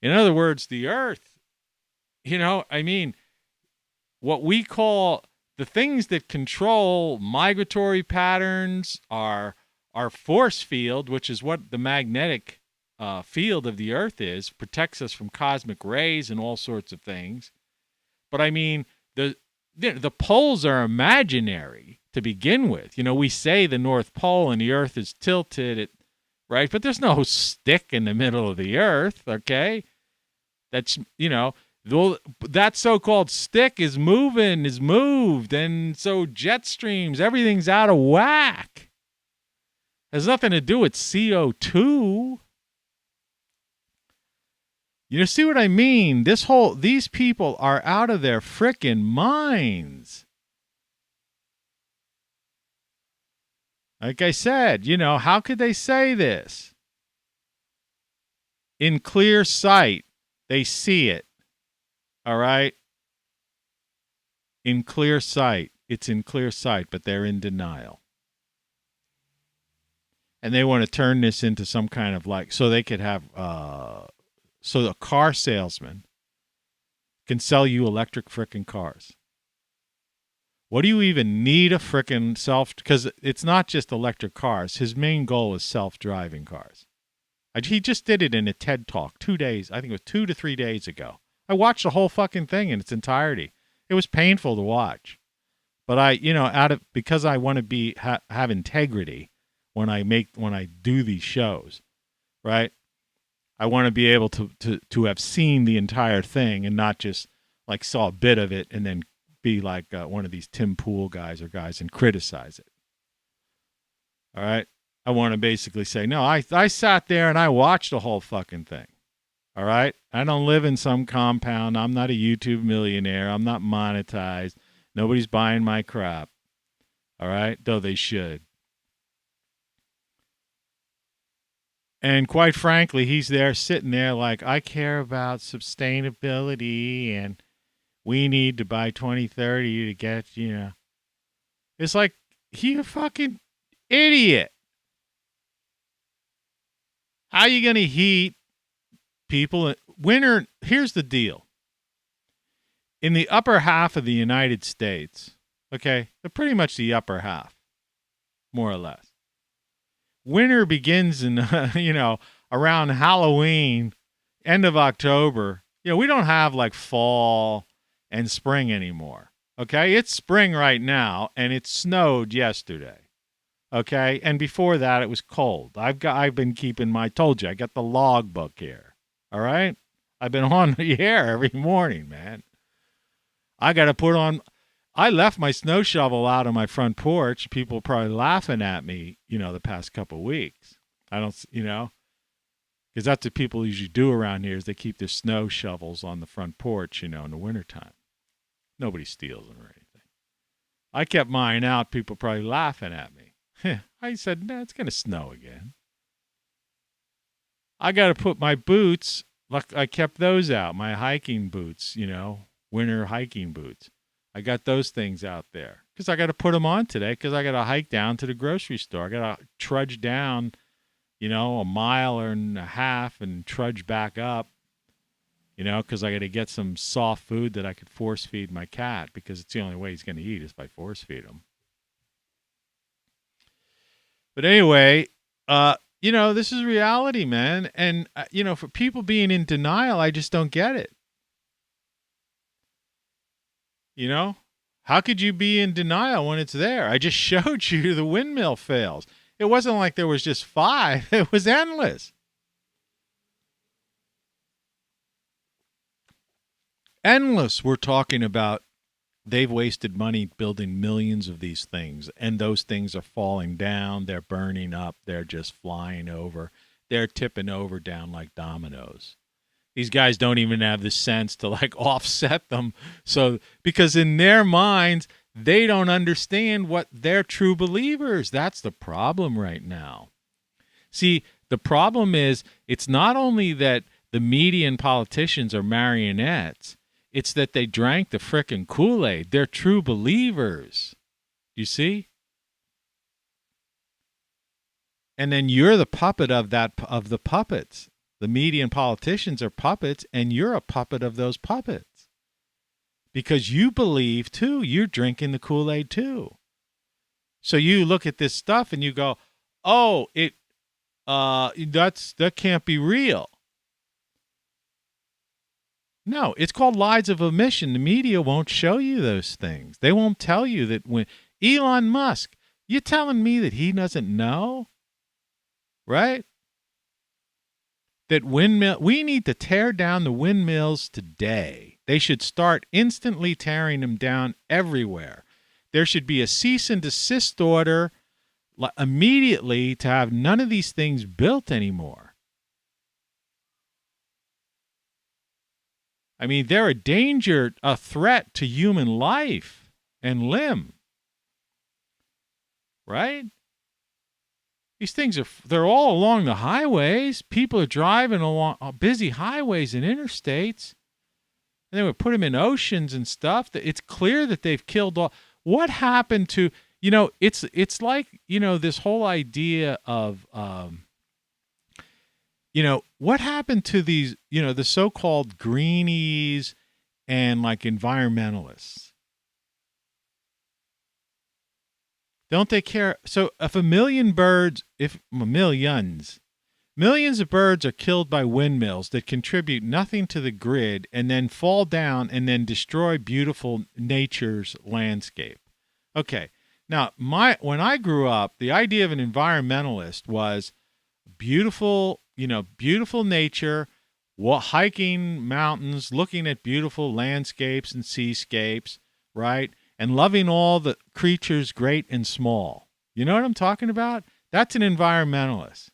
S1: In other words, the Earth, what we call the things that control migratory patterns are our force field, which is what the magnetic field of the Earth is, protects us from cosmic rays and all sorts of things. But the poles are imaginary to begin with. We say the North Pole and the Earth is tilted, right? But there's no stick in the middle of the Earth, okay? That so-called stick is moved, and so jet streams, everything's out of whack. Has nothing to do with CO2. You see what I mean? These people are out of their frickin' minds. Like I said, how could they say this? In clear sight, they see it. All right? In clear sight. It's in clear sight, but they're in denial. And they want to turn this into some kind of so they could have, so the car salesman can sell you electric frickin' cars. What do you even need a frickin' because it's not just electric cars. His main goal is self-driving cars. He just did it in a TED Talk 2 days. I think it was 2 to 3 days ago. I watched the whole fucking thing in its entirety. It was painful to watch. But I, because I want to have integrity when I do these shows, right? I want to be able to have seen the entire thing and not just like saw a bit of it and then be like one of these Tim Pool guys and criticize it. All right. I want to basically say, no, I sat there and I watched the whole fucking thing. All right. I don't live in some compound. I'm not a YouTube millionaire. I'm not monetized. Nobody's buying my crap. All right. Though they should. And quite frankly, he's there sitting there like, I care about sustainability and we need to by 2030 to get, It's like, he a fucking idiot. How are you going to heat people? Winter, here's the deal. In the upper half of the United States, okay, they're pretty much the upper half, more or less. Winter begins in, around Halloween, end of October. We don't have like fall and spring anymore. Okay, it's spring right now, and it snowed yesterday. Okay, and before that, it was cold. I've been keeping told you, I got the log book here. All right, I've been on the air every morning, man. I got to put on. I left my snow shovel out on my front porch. People probably laughing at me, the past couple of weeks. I don't, because that's what people usually do around here is they keep their snow shovels on the front porch, in the wintertime. Nobody steals them or anything. I kept mine out. People probably laughing at me. I said, it's going to snow again. I got to put my boots, like I kept those out, my hiking boots, winter hiking boots. I got those things out there because I got to put them on today because I got to hike down to the grocery store. I got to trudge down, a mile and a half and trudge back up, because I got to get some soft food that I could force feed my cat because it's the only way he's going to eat is by force feed him. But anyway, this is reality, man. And, for people being in denial, I just don't get it. How could you be in denial when it's there? I just showed you the windmill fails. It wasn't like there was just 5. It was endless. Endless. We're talking about they've wasted money building millions of these things, and those things are falling down. They're burning up. They're just flying over. They're tipping over down like dominoes. These guys don't even have the sense to like offset them. So, because in their minds, they don't understand what they're true believers. That's the problem right now. See, the problem is it's not only that the media and politicians are marionettes, it's that they drank the frickin' Kool-Aid. They're true believers. You see? And then you're the puppet of the puppets. The media and politicians are puppets, and you're a puppet of those puppets. Because you believe, too. You're drinking the Kool-Aid, too. So you look at this stuff, and you go, oh, that can't be real. No, it's called lies of omission. The media won't show you those things. They won't tell you that when Elon Musk, you're telling me that he doesn't know? Right? That we need to tear down the windmills today. They should start instantly tearing them down everywhere. There should be a cease and desist order immediately to have none of these things built anymore. I mean, they're a threat to human life and limb. Right? These things they're all along the highways. People are driving along busy highways and interstates. And they would put them in oceans and stuff. It's clear that they've killed all. What happened to, it's like, this whole idea of, what happened to these, the so-called greenies and like environmentalists? Don't they care? So if millions Millions of birds are killed by windmills that contribute nothing to the grid and then fall down and then destroy beautiful nature's landscape. Okay, now when I grew up, the idea of an environmentalist was beautiful, beautiful nature, hiking mountains, looking at beautiful landscapes and seascapes, right? And loving all the creatures great and small. You know what I'm talking about? That's an environmentalist.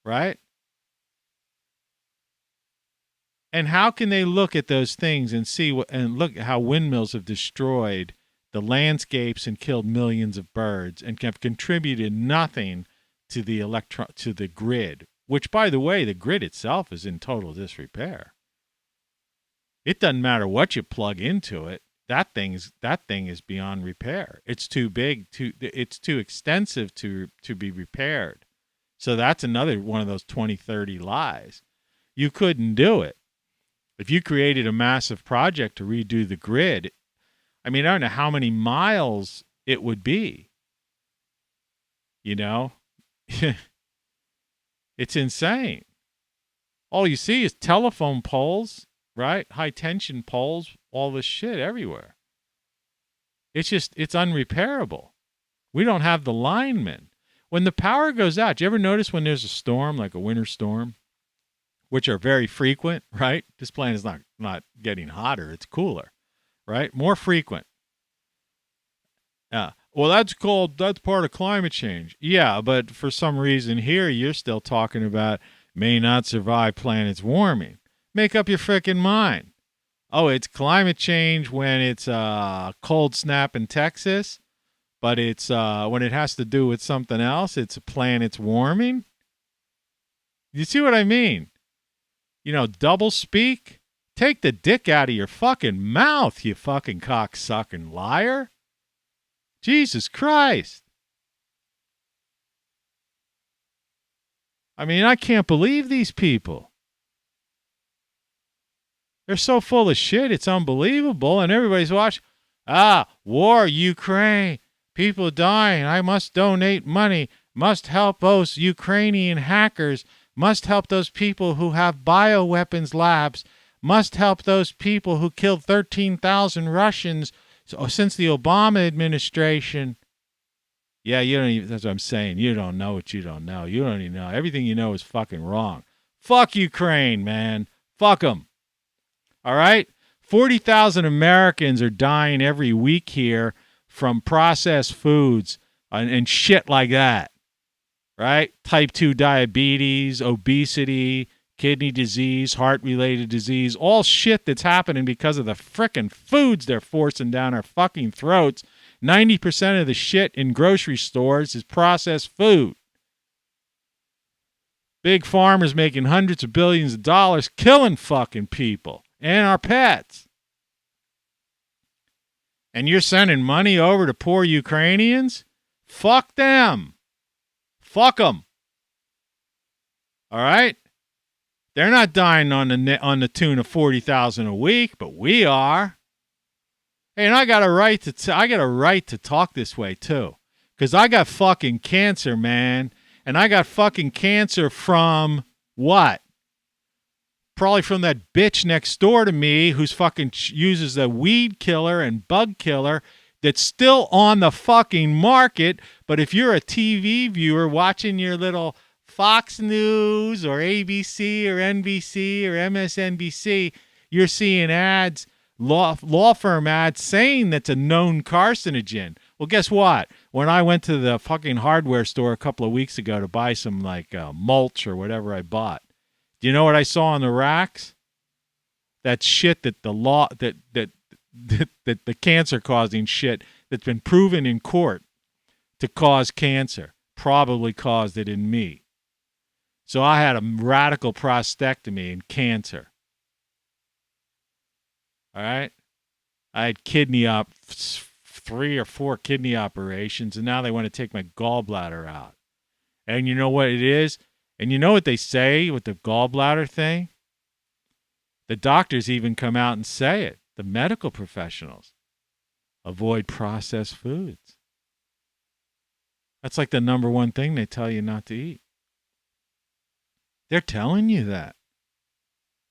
S1: Right? And how can they look at those things and see and look at how windmills have destroyed the landscapes and killed millions of birds and have contributed nothing to the grid, which, by the way, the grid itself is in total disrepair. It doesn't matter what you plug into it. That thing is beyond repair. It's too big, it's too extensive to be repaired. So that's another one of those 2030 lies. You couldn't do it. If you created a massive project to redo the grid, I don't know how many miles it would be. It's insane. All you see is telephone poles, right? High tension poles, all this shit everywhere. It's unrepairable. We don't have the linemen. When the power goes out, do you ever notice when there's a storm, like a winter storm, which are very frequent, right? This planet is not getting hotter, it's cooler, right? More frequent. Well, that's part of climate change. Yeah, but for some reason here, you're still talking about may not survive planet's warming. Make up your frickin' mind. Oh, it's climate change when it's a cold snap in Texas. But it's when it has to do with something else, it's a planet's warming. You see what I mean? Double speak. Take the dick out of your fucking mouth, you fucking cocksucking liar. Jesus Christ. I can't believe these people. They're so full of shit, it's unbelievable. And everybody's watching. War, Ukraine. People dying. I must donate money. Must help those Ukrainian hackers. Must help those people who have bioweapons labs. Must help those people who killed 13,000 Russians since the Obama administration. Yeah, that's what I'm saying. You don't know what you don't know. You don't even know. Everything you know is fucking wrong. Fuck Ukraine, man. Fuck them. All right? 40,000 Americans are dying every week here from processed foods and shit like that, right? Type 2 diabetes, obesity, kidney disease, heart-related disease, all shit that's happening because of the frickin' foods they're forcing down our fucking throats. 90% of the shit in grocery stores is processed food. Big farmers making hundreds of billions of dollars killing fucking people and our pets. And you're sending money over to poor Ukrainians? Fuck them. Fuck them. All right? They're not dying on the tune of 40,000 a week, but we are. Hey, and I got a right to talk this way too, because I got fucking cancer, man, and I got fucking cancer from what? Probably from that bitch next door to me who's fucking uses a weed killer and bug killer that's still on the fucking market. But if you're a TV viewer watching your little Fox News or ABC or NBC or MSNBC, you're seeing ads, law firm ads saying that's a known carcinogen. Well, guess what? When I went to the fucking hardware store a couple of weeks ago to buy some mulch or whatever I bought, do you know what I saw on the racks? That shit that the cancer causing shit that's been proven in court to cause cancer probably caused it in me. So I had a radical prostatectomy and cancer. All right? I had 3 or 4 kidney operations, and now they want to take my gallbladder out. And you know what it is? And you know what they say with the gallbladder thing? The doctors even come out and say it, the medical professionals. Avoid processed foods. That's like the number one thing they tell you not to eat. They're telling you that.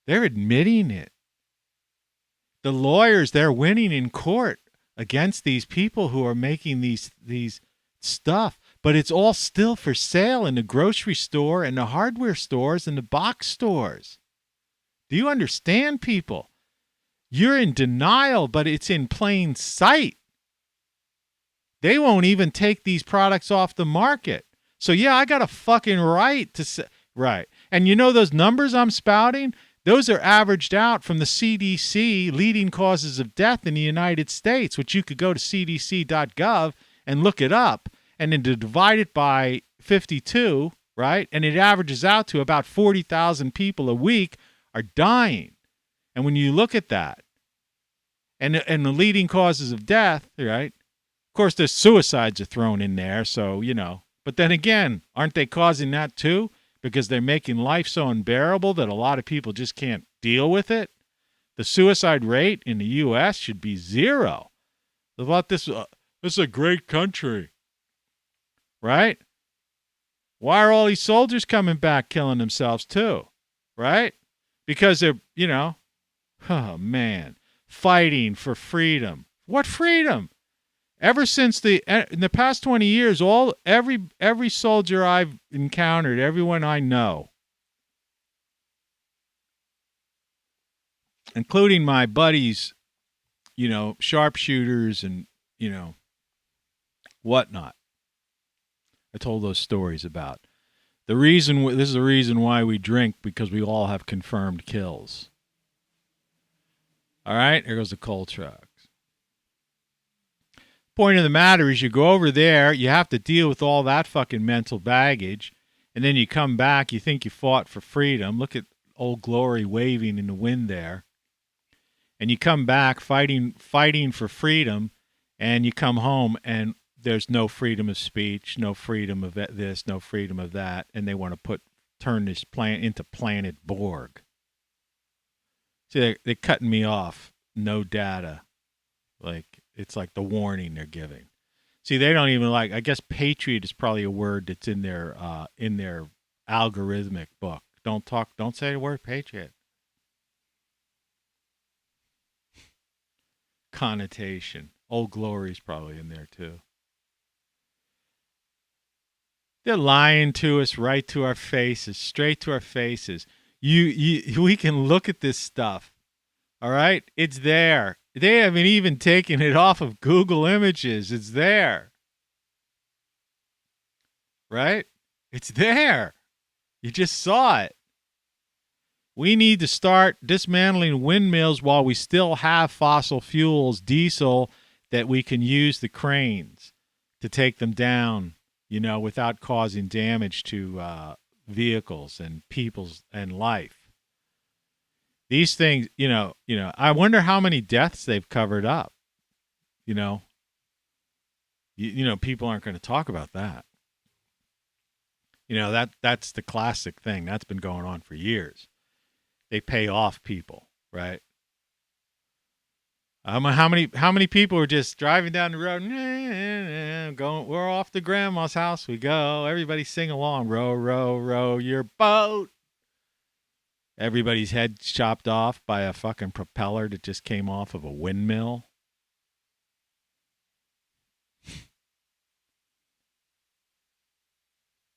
S1: They're admitting it. The lawyers, they're winning in court against these people who are making these stuff, but it's all still for sale in the grocery store and the hardware stores and the box stores. Do you understand, people? You're in denial, but it's in plain sight. They won't even take these products off the market. So yeah, I got a fucking right to say, right. And you know those numbers I'm spouting? Those are averaged out from the CDC leading causes of death in the United States, which you could go to cdc.gov and look it up, and then to divide it by 52, right? And it averages out to about 40,000 people a week are dying. And when you look at that, and the leading causes of death, right? Of course, the suicides are thrown in there, so, you know. But then again, aren't they causing that too? Because they're making life so unbearable that a lot of people just can't deal with it. The suicide rate in the U.S. should be 0. They thought this is a great country, right? Why are all these soldiers coming back killing themselves too, right? Because they're, you know, oh man, fighting for freedom. What freedom? Ever since in the past 20 years, every soldier I've encountered, everyone I know, including my buddies, you know, sharpshooters and, you know, whatnot. I told those stories about. This is the reason why we drink, because we all have confirmed kills. All right, here goes the coal trucks. Point of the matter is, you go over there, you have to deal with all that fucking mental baggage, and then you come back, you think you fought for freedom. Look at Old Glory waving in the wind there. And you come back fighting for freedom, and you come home and there's no freedom of speech, no freedom of this, no freedom of that, and they want to turn this planet into Planet Borg. See, they're cutting me off. No data. Like, it's like the warning they're giving. See, they don't even like, I guess patriot is probably a word that's in their algorithmic book. Don't say the word patriot. Connotation. Old Glory's probably in there too. They're lying to us right to our faces, straight to our faces. We can look at this stuff. All right? It's there. They haven't even taken it off of Google Images. It's there. Right? It's there. You just saw it. We need to start dismantling windmills while we still have fossil fuels, diesel, that we can use the cranes to take them down, you know, without causing damage to vehicles and people's and life. These things, you know, I wonder how many deaths they've covered up. You know, people aren't going to talk about that. You know, that's the classic thing. That's been going on for years. They pay off people, right? How many people are just driving down the road, going, we're off to grandma's house we go. Everybody sing along, row, row, row your boat. Everybody's head chopped off by a fucking propeller that just came off of a windmill.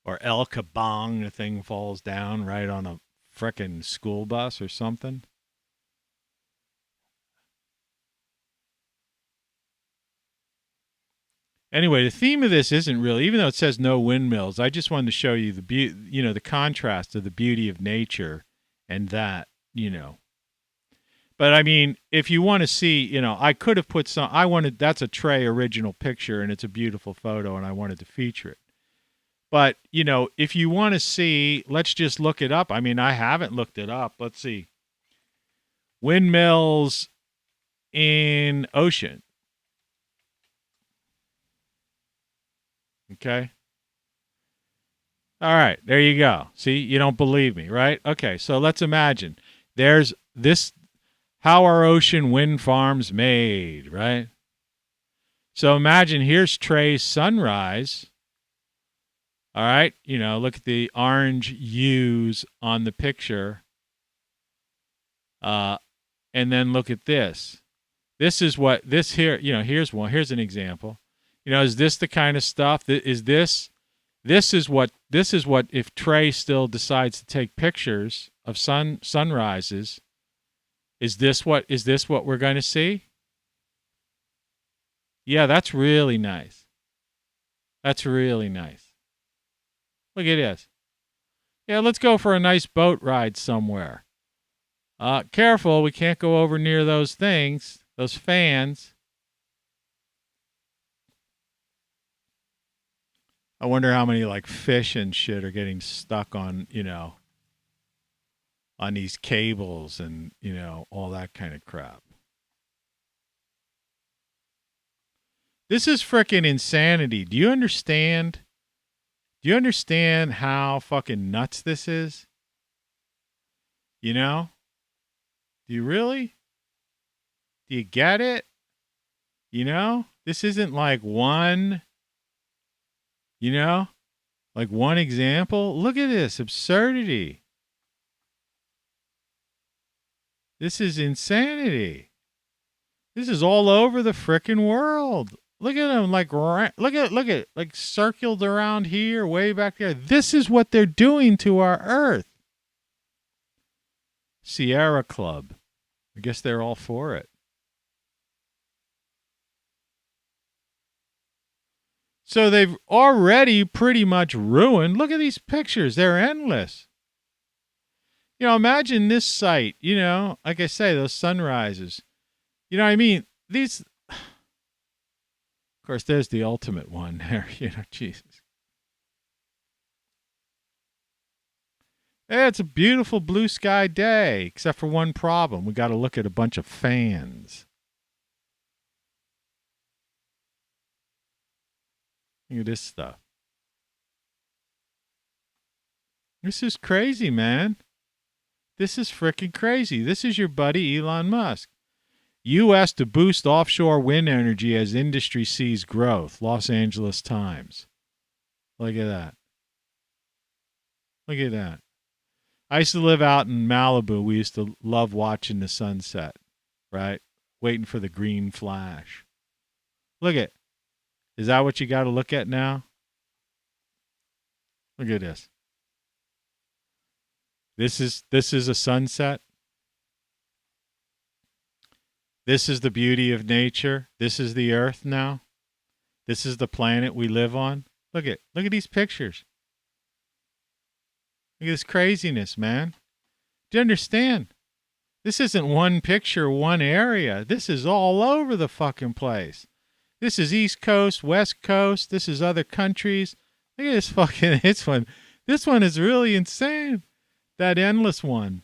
S1: Or El Kabong, the thing falls down right on a frickin' school bus or something. Anyway, the theme of this isn't really, even though it says no windmills, I just wanted to show you the contrast of the beauty of nature and that, you know. But I mean, if you want to see, you know, I could have put that's a Trey original picture and it's a beautiful photo and I wanted to feature it. But, you know, if you want to see, let's just look it up. I mean, I haven't looked it up. Let's see. Windmills in ocean. Okay. All right. There you go. See, you don't believe me, right? Okay. So let's imagine there's this, how are ocean wind farms made, right? So imagine here's Trey's sunrise. All right, look at the orange U's on the picture. And then look at this. This is what this here, here's one. Here's an example. Is this the kind of stuff that is this is what if Trey still decides to take pictures of sunrises, is this what we're going to see? Yeah, that's really nice. That's really nice. Look at this. Yeah, let's go for a nice boat ride somewhere. Careful, we can't go over near those things, those fans. I wonder how many like fish and shit are getting stuck on, on these cables and, all that kind of crap. This is frickin' insanity. Do you understand? Do you understand how fucking nuts this is? Do you really? Do you get it? This isn't like one, like one example. Look at this absurdity. This is insanity. This is all over the frickin' world. Look at them, look at like circled around here, way back there. This is what they're doing to our Earth. Sierra Club. I guess they're all for it. So they've already pretty much ruined. Look at these pictures. They're endless. Imagine this site, like I say, those sunrises. What I mean? These, of course, there's the ultimate one there, Jesus. Yeah, it's a beautiful blue sky day, except for one problem. We got to look at a bunch of fans. Look at this stuff. This is crazy, man. This is freaking crazy. This is your buddy Elon Musk. U.S. to boost offshore wind energy as industry sees growth. Los Angeles Times. Look at that. Look at that. I used to live out in Malibu. We used to love watching the sunset, right? Waiting for the green flash. Look at. Is that what you got to look at now? Look at this. This is a sunset. This is the beauty of nature. This is the earth now. This is the planet we live on. Look at these pictures. Look at this craziness, man. Do you understand? This isn't one picture, one area. This is all over the fucking place. This is East Coast, West Coast. This is other countries. Look at this fucking, this one. This one is really insane. That endless one.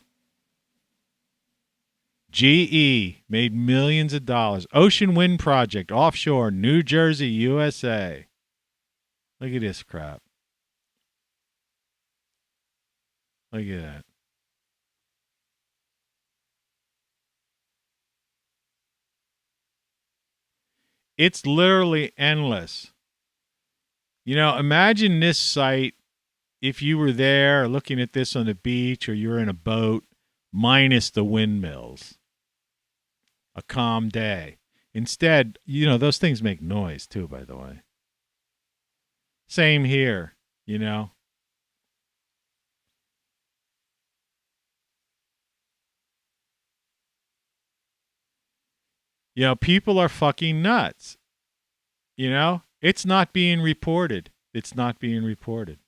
S1: GE made millions of dollars. Ocean Wind Project, offshore, New Jersey, USA. Look at this crap. Look at that. It's literally endless. Imagine this site if you were there looking at this on the beach or you're in a boat, minus the windmills. A calm day. Instead, those things make noise too, by the way. Same here, people are fucking nuts. It's not being reported. It's not being reported.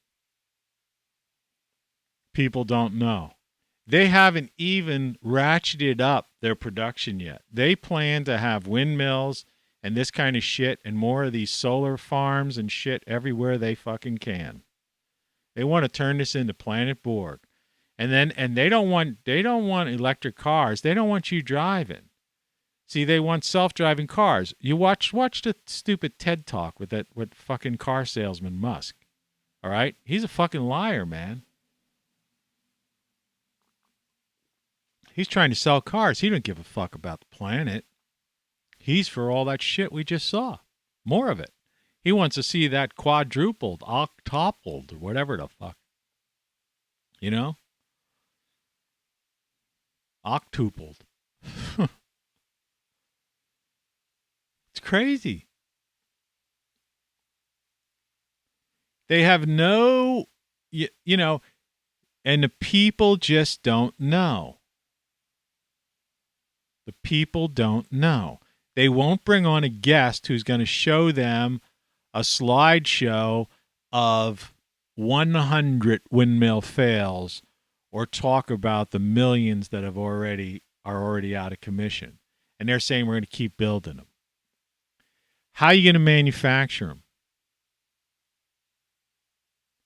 S1: People don't know. They haven't even ratcheted up their production yet. They plan to have windmills and this kind of shit and more of these solar farms and shit everywhere they fucking can. They want to turn this into Planet Borg. And they don't want electric cars. They don't want you driving. See, they want self-driving cars. You watch the stupid TED Talk with fucking car salesman Musk. All right? He's a fucking liar, man. He's trying to sell cars. He don't give a fuck about the planet. He's for all that shit we just saw. More of it. He wants to see that quadrupled, octupled, or whatever the fuck. You know? Octupled. It's crazy. They have no, you know, and the people just don't know. The people don't know. They won't bring on a guest who's going to show them a slideshow of 100 windmill fails or talk about the millions that are already out of commission. And they're saying we're going to keep building them. How are you going to manufacture them?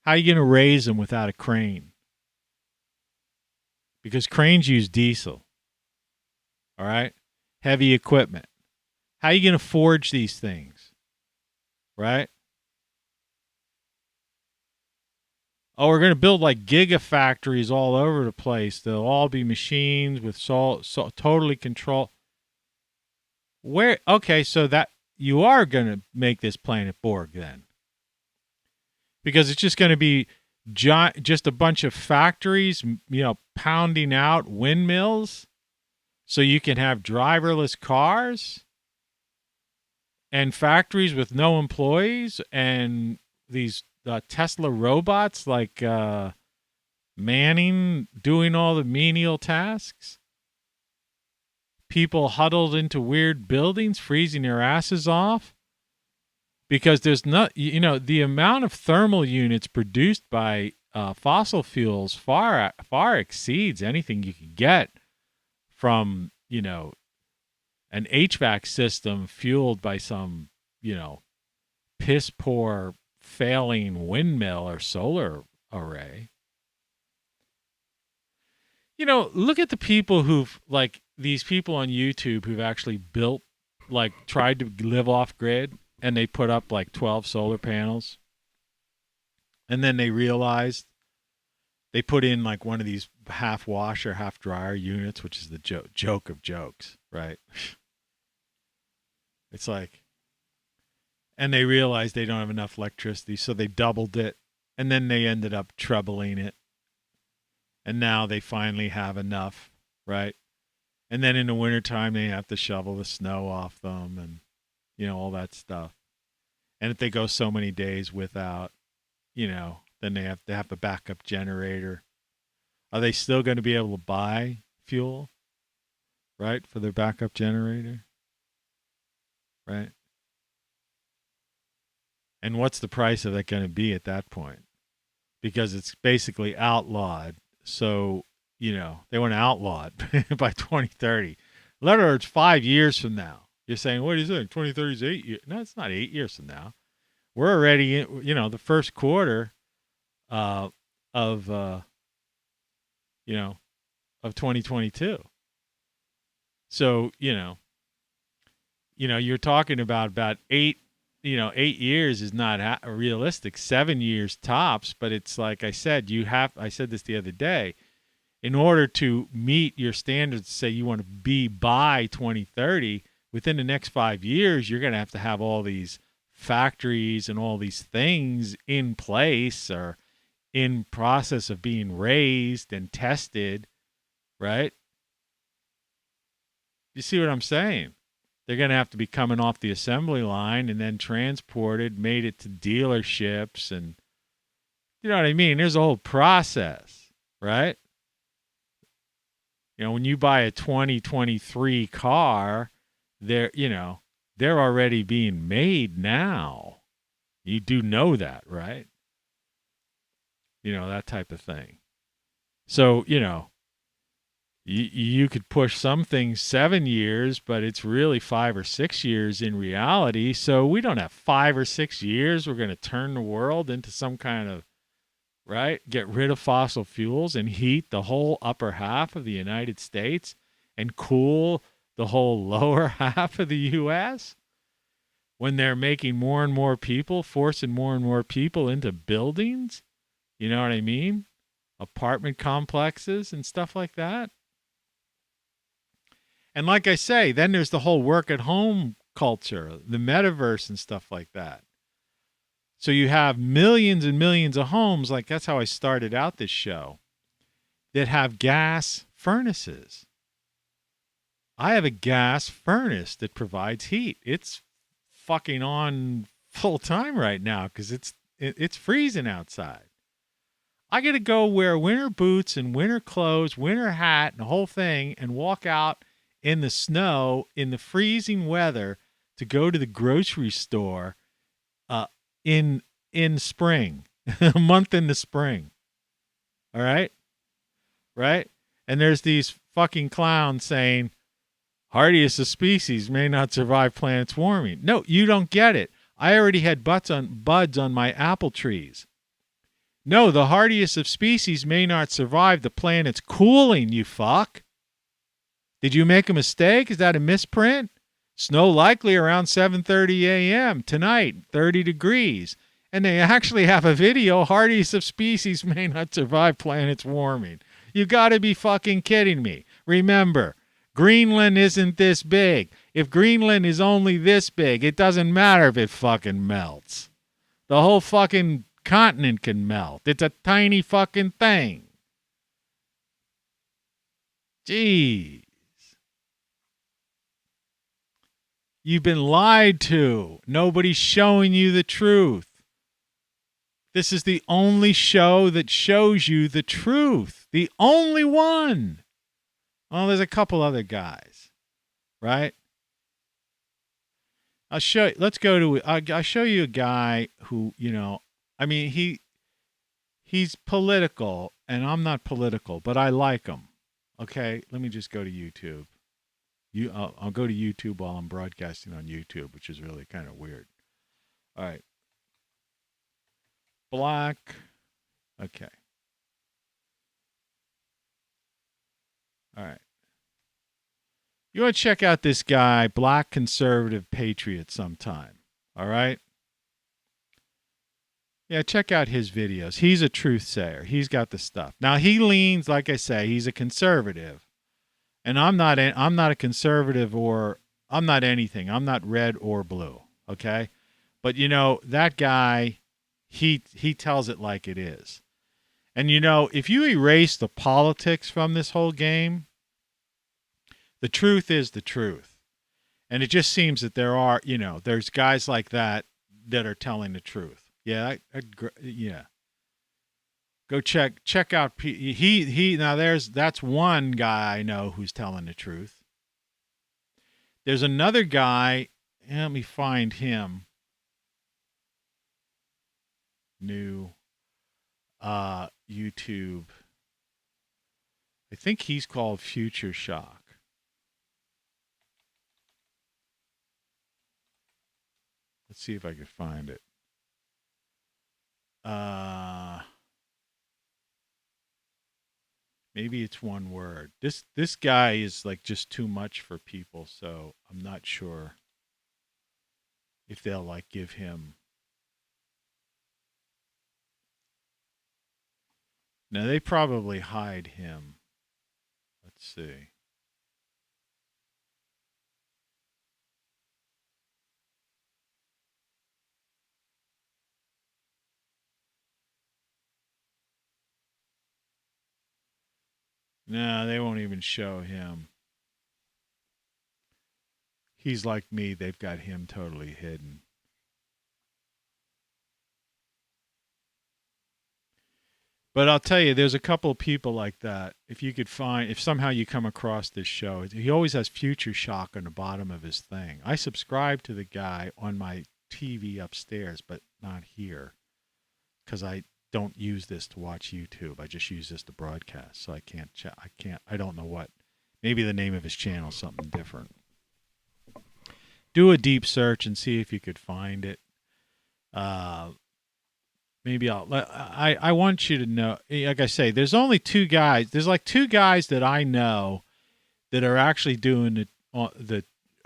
S1: How are you going to raise them without a crane? Because cranes use diesel. All right? Heavy equipment. How are you going to forge these things? Right? Oh, we're going to build like gigafactories all over the place. They'll all be machines with totally control. Where? Okay, so that you are going to make this planet Borg then. Because it's just going to be just a bunch of factories, pounding out windmills so you can have driverless cars and factories with no employees and these Tesla robots like Manning doing all the menial tasks. People huddled into weird buildings, freezing their asses off. Because there's not, the amount of thermal units produced by fossil fuels far exceeds anything you can get from, an HVAC system fueled by some, piss poor failing windmill or solar array. Look at the people these people on YouTube who've actually built, tried to live off grid. And they put up 12 solar panels. And then they realized they put in one of these half wash or half dryer units, which is the joke of jokes, right? It's and they realized they don't have enough electricity, so they doubled it. And then they ended up trebling it. And now they finally have enough, right? And then in the wintertime, they have to shovel the snow off them and all that stuff. And if they go so many days without, then they have a backup generator. Are they still going to be able to buy fuel, right, for their backup generator? Right? And what's the price of that going to be at that point? Because it's basically outlawed. So, they want to outlaw it by 2030. In other words, 5 years from now. You're saying, what is it? 2030 is 8 years. No, it's not 8 years from now. We're already in, the first quarter of 2022. So, you're talking about 8 years is not realistic. 7 years tops, but it's like I said, I said this the other day, in order to meet your standards, say you want to be by 2030, within the next 5 years, you're going to have all these factories and all these things in place or in process of being raised and tested, right? You see what I'm saying? They're going to have to be coming off the assembly line and then transported, made it to dealerships, and you know what I mean? There's a whole process, right? When you buy a 2023 car, they're already being made now. You do know that, right? That type of thing. So, you could push some things 7 years, but it's really 5 or 6 years in reality. So we don't have 5 or 6 years. We're going to turn the world into some kind of, right? Get rid of fossil fuels and heat the whole upper half of the United States and cool the whole lower half of the U.S. when they're making more and more people, forcing more and more people into buildings. You know what I mean? Apartment complexes and stuff like that. And like I say, then there's the whole work at home culture, the metaverse and stuff like that. So you have millions and millions of homes, like that's how I started out this show, that have gas furnaces. I have a gas furnace that provides heat. It's fucking on full time right now because it's freezing outside. I got to go wear winter boots and winter clothes, winter hat, and the whole thing, and walk out in the snow in the freezing weather to go to the grocery store in spring, a month into spring. All right? Right? And there's these fucking clowns saying, hardiest of species may not survive planet's warming. No, you don't get it. I already had buds on my apple trees. No, the hardiest of species may not survive the planet's cooling, you fuck. Did you make a mistake? Is that a misprint? Snow likely around 7:30 a.m. tonight, 30 degrees. And they actually have a video, hardiest of species may not survive planet's warming. You gotta be fucking kidding me. Remember, Greenland isn't this big. If Greenland is only this big, it doesn't matter if it fucking melts. The whole fucking continent can melt. It's a tiny fucking thing. Jeez. You've been lied to. Nobody's showing you the truth. This is the only show that shows you the truth. The only one. Well, there's a couple other guys, right? I'll show you a guy who, I mean, he's political, and I'm not political, but I like him. Okay, let me just go to YouTube. I'll go to YouTube while I'm broadcasting on YouTube, which is really kind of weird. All right. Black. Okay. All right. You want to check out this guy, Black Conservative Patriot, sometime. All right? Yeah, check out his videos. He's a truth sayer. He's got the stuff. Now, he leans, like I say, he's a conservative. And I'm not a conservative, or I'm not anything. I'm not red or blue, okay? But, that guy, he tells it like it is. And, if you erase the politics from this whole game, the truth is the truth. And it just seems that there's guys like that are telling the truth. Yeah, yeah. Go check out that's one guy I know who's telling the truth. There's another guy, let me find him. New YouTube. I think he's called Future Shock. Let's see if I can find it. Maybe it's one word. This guy is like just too much for people, so I'm not sure if they'll like give him. Now they probably hide him. Let's see. No, they won't even show him. He's like me. They've got him totally hidden. But I'll tell you, there's a couple of people like that. If somehow you come across this show, he always has Future Shock on the bottom of his thing. I subscribe to the guy on my TV upstairs, but not here, because I don't use this to watch YouTube. I just use this to broadcast. So I don't know what. Maybe the name of his channel is something different. Do a deep search and see if you could find it. Maybe I want you to know, like I say, there's only two guys. There's like two guys that I know that are actually doing it,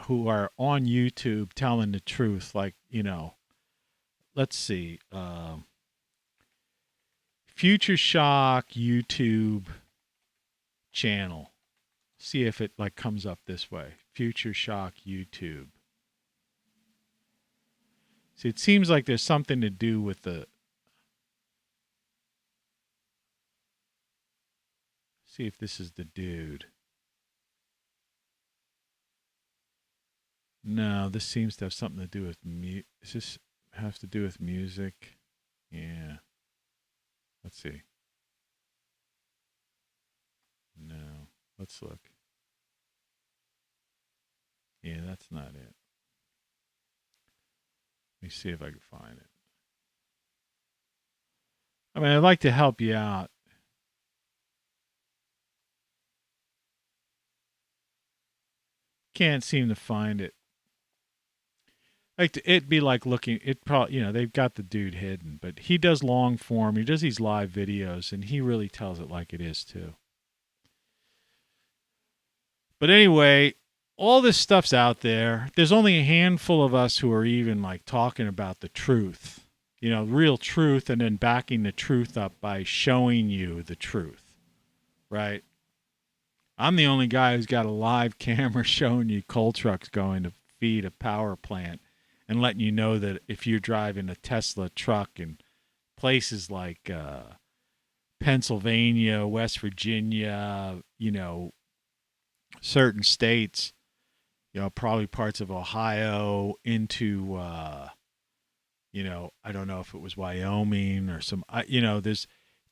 S1: who are on YouTube telling the truth. Like, let's see. Future Shock YouTube channel. See if it like comes up this way. Future Shock YouTube. See, it seems like there's something to do with the... See if this is the dude. No, this seems to have something to do with does this have to do with music? Yeah. Let's see. No. Let's look. Yeah, that's not it. Let me see if I can find it. I mean, I'd like to help you out. Can't seem to find it. Like it'd be like looking. It probably they've got the dude hidden, but he does long form. He does these live videos, and he really tells it like it is too. But anyway, all this stuff's out there. There's only a handful of us who are even like talking about the truth, real truth, and then backing the truth up by showing you the truth, right? I'm the only guy who's got a live camera showing you coal trucks going to feed a power plant and letting you know that if you're driving a Tesla truck in places like Pennsylvania, West Virginia, certain states, probably parts of Ohio into, I don't know if it was Wyoming or some,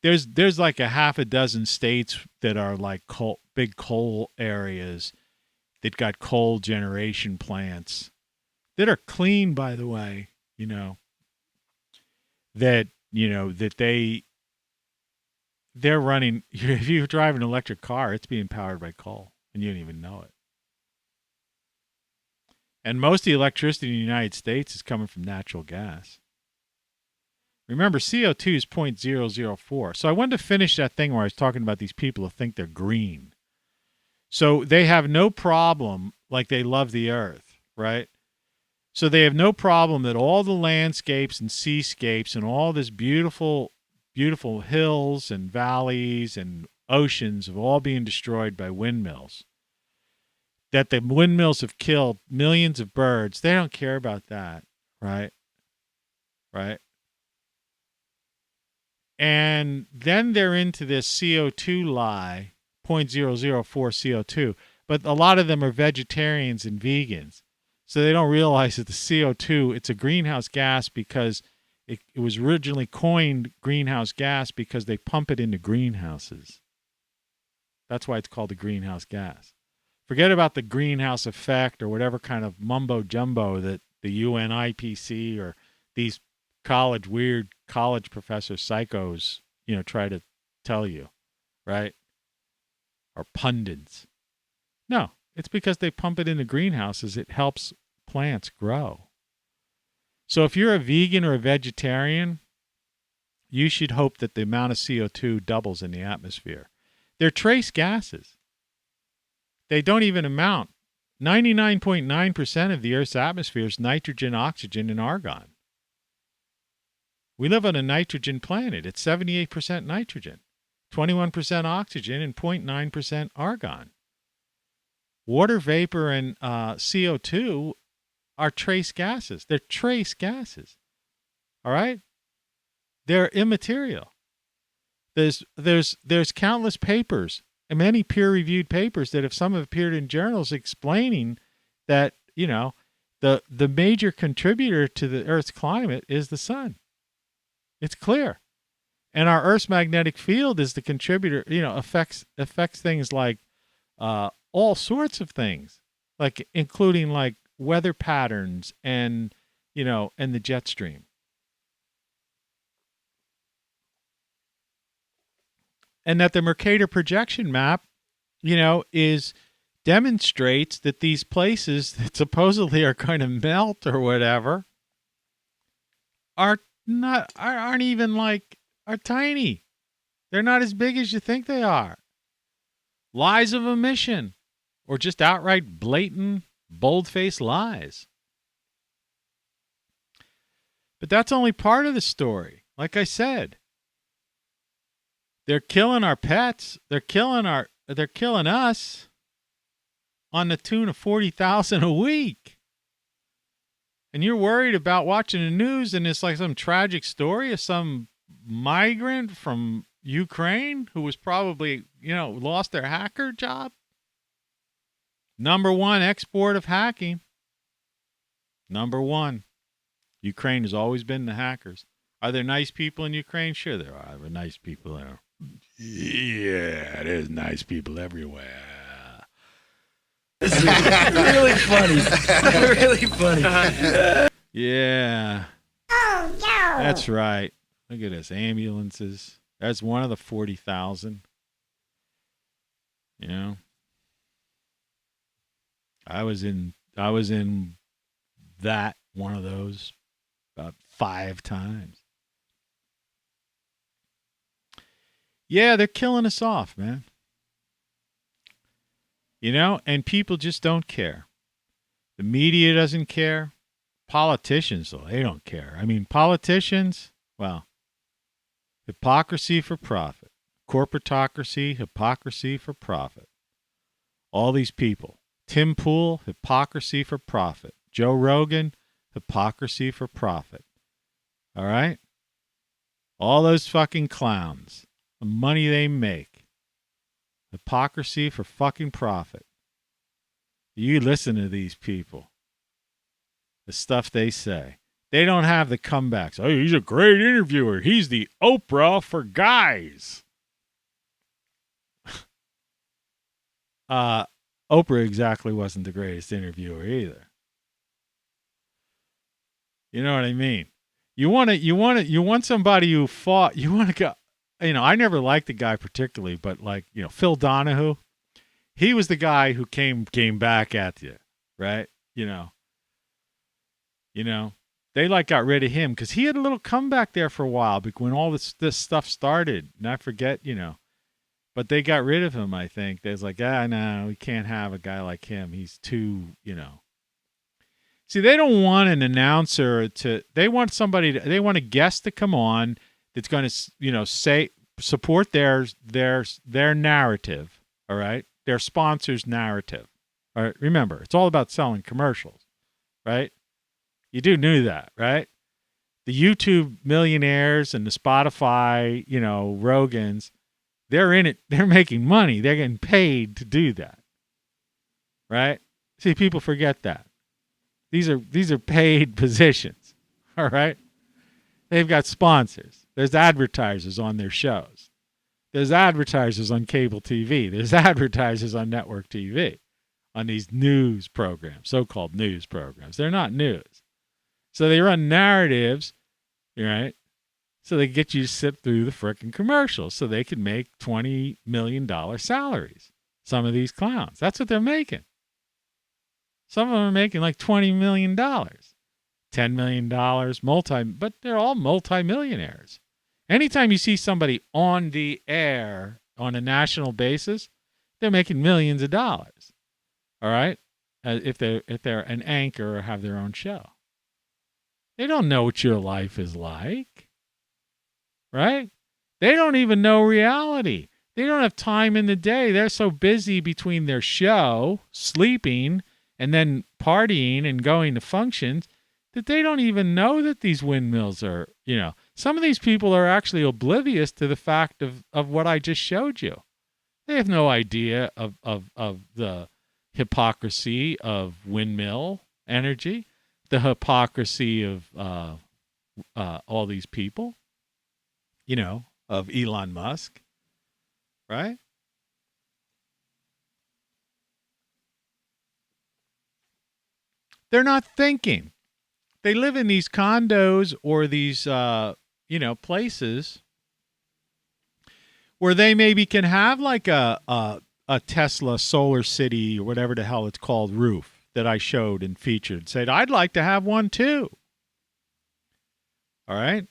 S1: there's like a half a dozen states that are like big coal areas that got coal generation plants that are clean, by the way, that they're running. If you drive an electric car, it's being powered by coal and you don't even know it. And most of the electricity in the United States is coming from natural gas. Remember, CO2 is 0.004. So I wanted to finish that thing where I was talking about these people who think they're green. So they have no problem, like they love the earth, right? So they have no problem that all the landscapes and seascapes and all this beautiful, beautiful hills and valleys and oceans have all been destroyed by windmills. That the windmills have killed millions of birds. They don't care about that, right? Right? And then they're into this CO2 lie, 0.004 CO2. But a lot of them are vegetarians and vegans. So they don't realize that the CO2, it's a greenhouse gas because it was originally coined greenhouse gas because they pump it into greenhouses. That's why it's called a greenhouse gas. Forget about the greenhouse effect or whatever kind of mumbo jumbo that the UNIPC or these weird college professor psychos, try to tell you, right? Or pundits. No, it's because they pump it into greenhouses. It helps plants grow. So if you're a vegan or a vegetarian, you should hope that the amount of CO2 doubles in the atmosphere. They're trace gases. They don't even amount. 99.9% of the Earth's atmosphere is nitrogen, oxygen, and argon. We live on a nitrogen planet. It's 78% nitrogen, 21% oxygen, and 0.9% argon. Water vapor and CO2 are trace gases. They're trace gases. All right? They're immaterial. There's countless papers and many peer-reviewed papers that some have appeared in journals explaining that, the major contributor to the Earth's climate is the sun. It's clear. And our Earth's magnetic field is the contributor, affects things like all sorts of things, like including like weather patterns and the jet stream. And that the Mercator projection map, demonstrates that these places that supposedly are going to melt or whatever are tiny. They're not as big as you think they are. Lies of omission, or just outright blatant, bold-faced lies. But that's only part of the story. Like I said, they're killing our pets. They're killing us on the tune of $40,000 a week. And you're worried about watching the news and it's like some tragic story of some migrant from Ukraine who was probably, lost their hacker job. Number one export of hacking. Number one. Ukraine has always been the hackers. Are there nice people in Ukraine? Sure there are. There are nice people there. Yeah, there's nice people everywhere.
S6: Really funny. Really funny.
S1: Yeah. Oh, no. That's right. Look at this. Ambulances. That's one of the 40,000. I was in that one of those about 5 times. Yeah, they're killing us off, man. And people just don't care. The media doesn't care. Politicians, though, they don't care. I mean, politicians, well, hypocrisy for profit. Corporatocracy, hypocrisy for profit. All these people. Tim Pool, hypocrisy for profit. Joe Rogan, hypocrisy for profit. All right? All those fucking clowns. The money they make. Hypocrisy for fucking profit. You listen to these people. The stuff they say. They don't have the comebacks. Oh, he's a great interviewer. He's the Oprah for guys. Oprah exactly wasn't the greatest interviewer either. You know what I mean? You want somebody who fought. You want to go. I never liked the guy particularly, but Phil Donahue, he was the guy who came back at you, right? They got rid of him because he had a little comeback there for a while when all this stuff started. And I forget, but they got rid of him. I think they was like, no, we can't have a guy like him. He's too, See, they don't want an announcer they want they want a guest to come on that's going to, support their narrative. All right. Their sponsor's narrative. All right. Remember, it's all about selling commercials, right? You do know that, right? The YouTube millionaires and the Spotify, Rogans, they're in it. They're making money. They're getting paid to do that, right? See, people forget that. These are paid positions, all right? They've got sponsors. There's advertisers on their shows. There's advertisers on cable TV. There's advertisers on network TV, on these news programs, so-called news programs. They're not news. So they run narratives, right? So they get you to sit through the frickin' commercials so they can make $20 million salaries. Some of these clowns. That's what they're making. Some of them are making like $20 million, $10 million, but they're all multimillionaires. Anytime you see somebody on the air on a national basis, they're making millions of dollars. All right? If they're an anchor or have their own show. They don't know what your life is like. Right? They don't even know reality. They don't have time in the day. They're so busy between their show, sleeping, and then partying and going to functions that they don't even know that these windmills are, some of these people are actually oblivious to the fact of what I just showed you. They have no idea of the hypocrisy of windmill energy, the hypocrisy of all these people, of Elon Musk, right? They're not thinking. They live in these condos or these, places where they maybe can have like a Tesla solar city or whatever the hell it's called roof that I showed and featured. Said, I'd like to have one too. All right.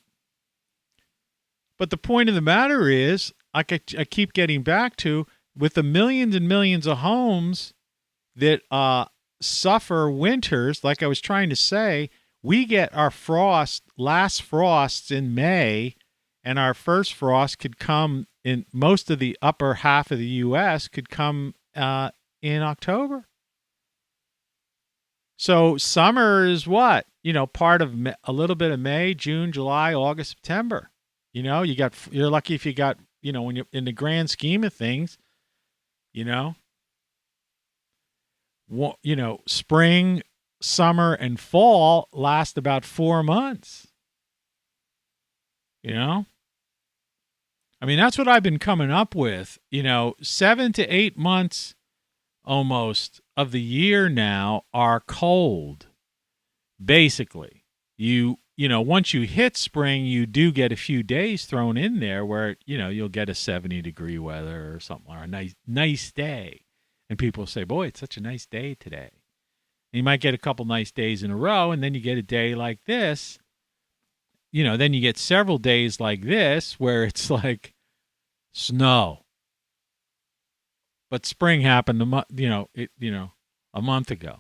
S1: But the point of the matter is, I keep getting back to, with the millions and millions of homes that suffer winters, like I was trying to say, we get our last frosts in May, and our first frost could come in most of the upper half of the U.S. could come in October. So summer is what? part of a little bit of May, June, July, August, September. You're lucky if you got, when you're in the grand scheme of things, spring, summer, and fall last about 4 months. I mean, that's what I've been coming up with. 7 to 8 months almost of the year now are cold. Basically, once you hit spring, you do get a few days thrown in there where, you'll get a 70-degree weather or something, or a nice day. And people say, boy, it's such a nice day today. And you might get a couple nice days in a row, and then you get a day like this. Then you get several days like this where it's like snow. But spring happened a month ago.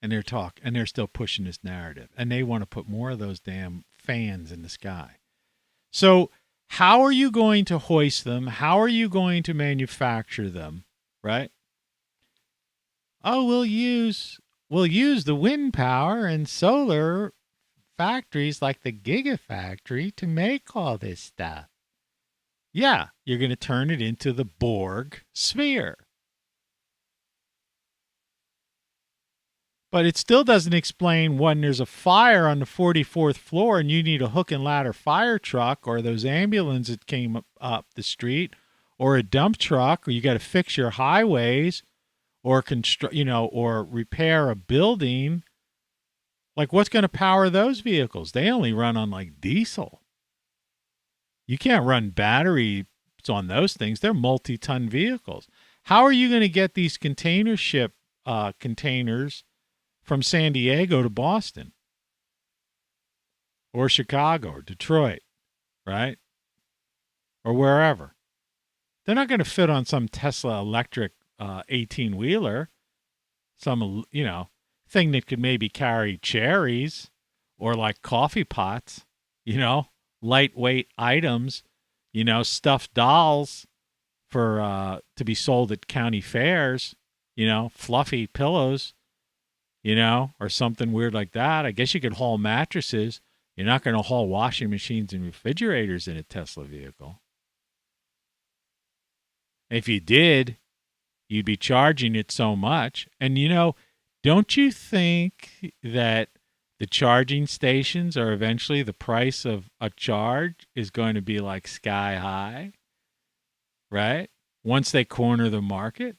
S1: And they're still pushing this narrative. And they want to put more of those damn fans in the sky. So how are you going to hoist them? How are you going to manufacture them? Right? Oh, we'll use the wind power and solar factories like the Gigafactory to make all this stuff. Yeah, you're going to turn it into the Borg sphere. But it still doesn't explain when there's a fire on the 44th floor and you need a hook and ladder fire truck, or those ambulances that came up the street, or a dump truck, or you got to fix your highways, or or repair a building. Like, what's going to power those vehicles? They only run on like diesel. You can't run batteries on those things. They're multi-ton vehicles. How are you going to get these container ship containers from San Diego to Boston or Chicago or Detroit, right? Or wherever? They're not going to fit on some Tesla electric 18-wheeler, some, thing that could maybe carry cherries or like coffee pots, lightweight items, stuffed dolls for to be sold at county fairs, fluffy pillows, or something weird like that. I guess you could haul mattresses. You're not going to haul washing machines and refrigerators in a Tesla vehicle. If you did, you'd be charging it so much. And, don't you think that the charging stations are eventually the price of a charge is going to be like sky high, right? Once they corner the market.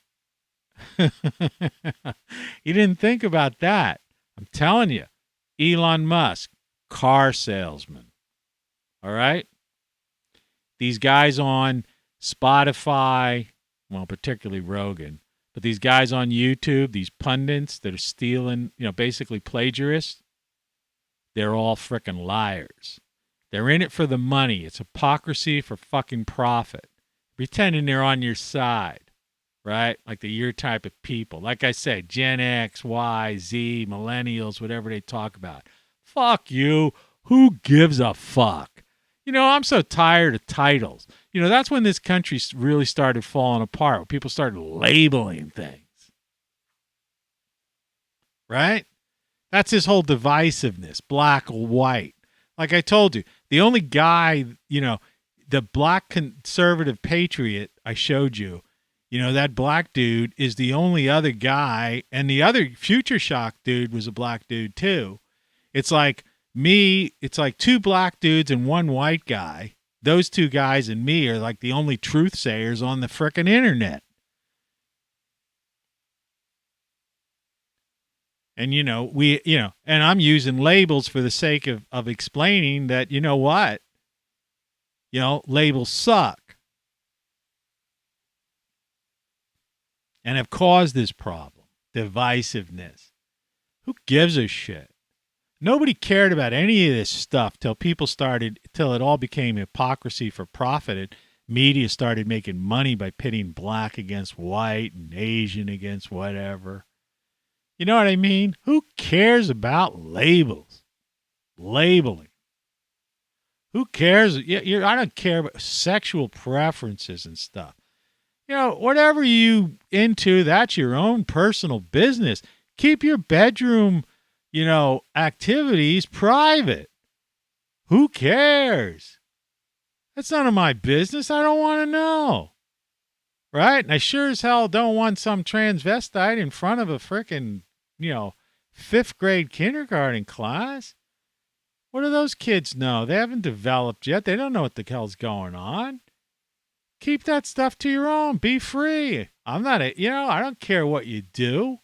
S1: You didn't think about that. I'm telling you, Elon Musk, car salesman. All right? These guys on Spotify, well, particularly Rogan, but these guys on YouTube, these pundits that are stealing, basically plagiarists, they're all frickin' liars. They're in it for the money. It's hypocrisy for fucking profit. Pretending they're on your side. Right? Like your type of people. Like I said, Gen X, Y, Z, millennials, whatever they talk about. Fuck you. Who gives a fuck? I'm so tired of titles. That's when this country really started falling apart, when people started labeling things. Right? That's his whole divisiveness, black or white. Like I told you, the only guy, the black conservative patriot I showed you, that black dude is the only other guy, and the other Future Shock dude was a black dude too. It's like it's like two black dudes and one white guy. Those two guys and me are like the only truth sayers on the frickin' internet. And, and I'm using labels for the sake of explaining that, what? Labels suck. And have caused this problem, divisiveness. Who gives a shit? Nobody cared about any of this stuff till it all became hypocrisy for profit. And media started making money by pitting black against white and Asian against whatever. You know what I mean? Who cares about labels? Labeling. Who cares? I don't care about sexual preferences and stuff. Whatever you into, that's your own personal business. Keep your bedroom, activities private. Who cares? That's none of my business. I don't want to know. Right? And I sure as hell don't want some transvestite in front of a frickin', 5th grade kindergarten class. What do those kids know? They haven't developed yet. They don't know what the hell's going on. Keep that stuff to your own. Be free. I don't care what you do.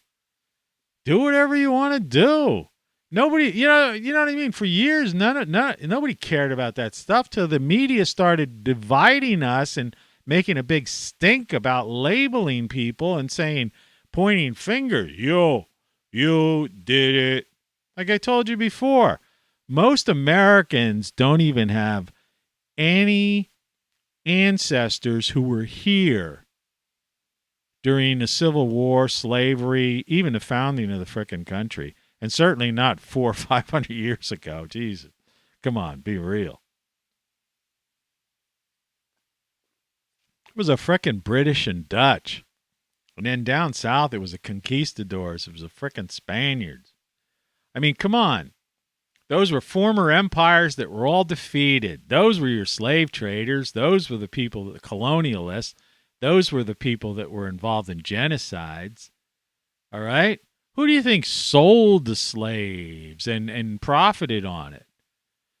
S1: Do whatever you want to do. Nobody, you know what I mean? For years, nobody cared about that stuff till the media started dividing us and making a big stink about labeling people and pointing fingers. You did it. Like I told you before, most Americans don't even have any ancestors who were here during the Civil War, slavery, even the founding of the frickin' country. And certainly not 400 or 500 years ago. Jesus. Come on, be real. It was a frickin' British and Dutch. And then down south, it was the conquistadors. It was the frickin' Spaniards. I mean, come on. Those were former empires that were all defeated. Those were your slave traders. Those were the people, the colonialists. Those were the people that were involved in genocides. All right? Who do you think sold the slaves and profited on it?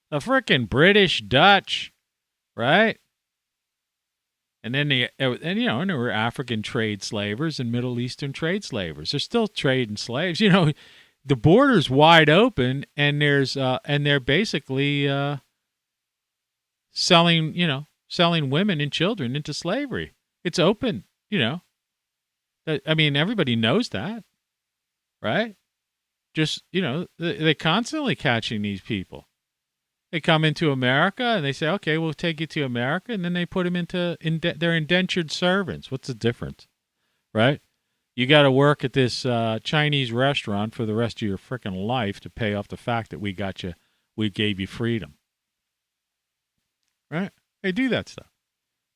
S1: The frickin' British, Dutch, right? And then and there were African trade slavers and Middle Eastern trade slavers. They're still trading slaves. The border's wide open, and they're basically selling women and children into slavery. It's open, I mean, everybody knows that, right? Just, they're constantly catching these people. They come into America and they say, okay, we'll take you to America. And then they put them into their indentured servants. What's the difference, right? You got to work at this Chinese restaurant for the rest of your frickin' life to pay off the fact that we gave you freedom, right? They do that stuff,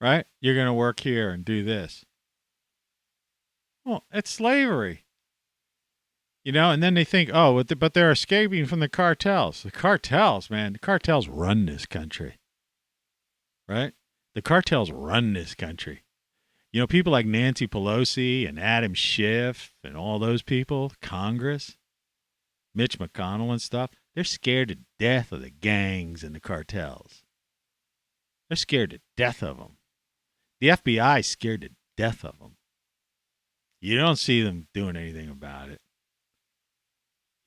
S1: right? You're going to work here and do this. Well, it's slavery. And then they think, but they're escaping from the cartels. The cartels, man, the cartels run this country, right? The cartels run this country. People like Nancy Pelosi and Adam Schiff and all those people, Congress, Mitch McConnell and stuff, they're scared to death of the gangs and the cartels. They're scared to death of them. The FBI is scared to death of them. You don't see them doing anything about it.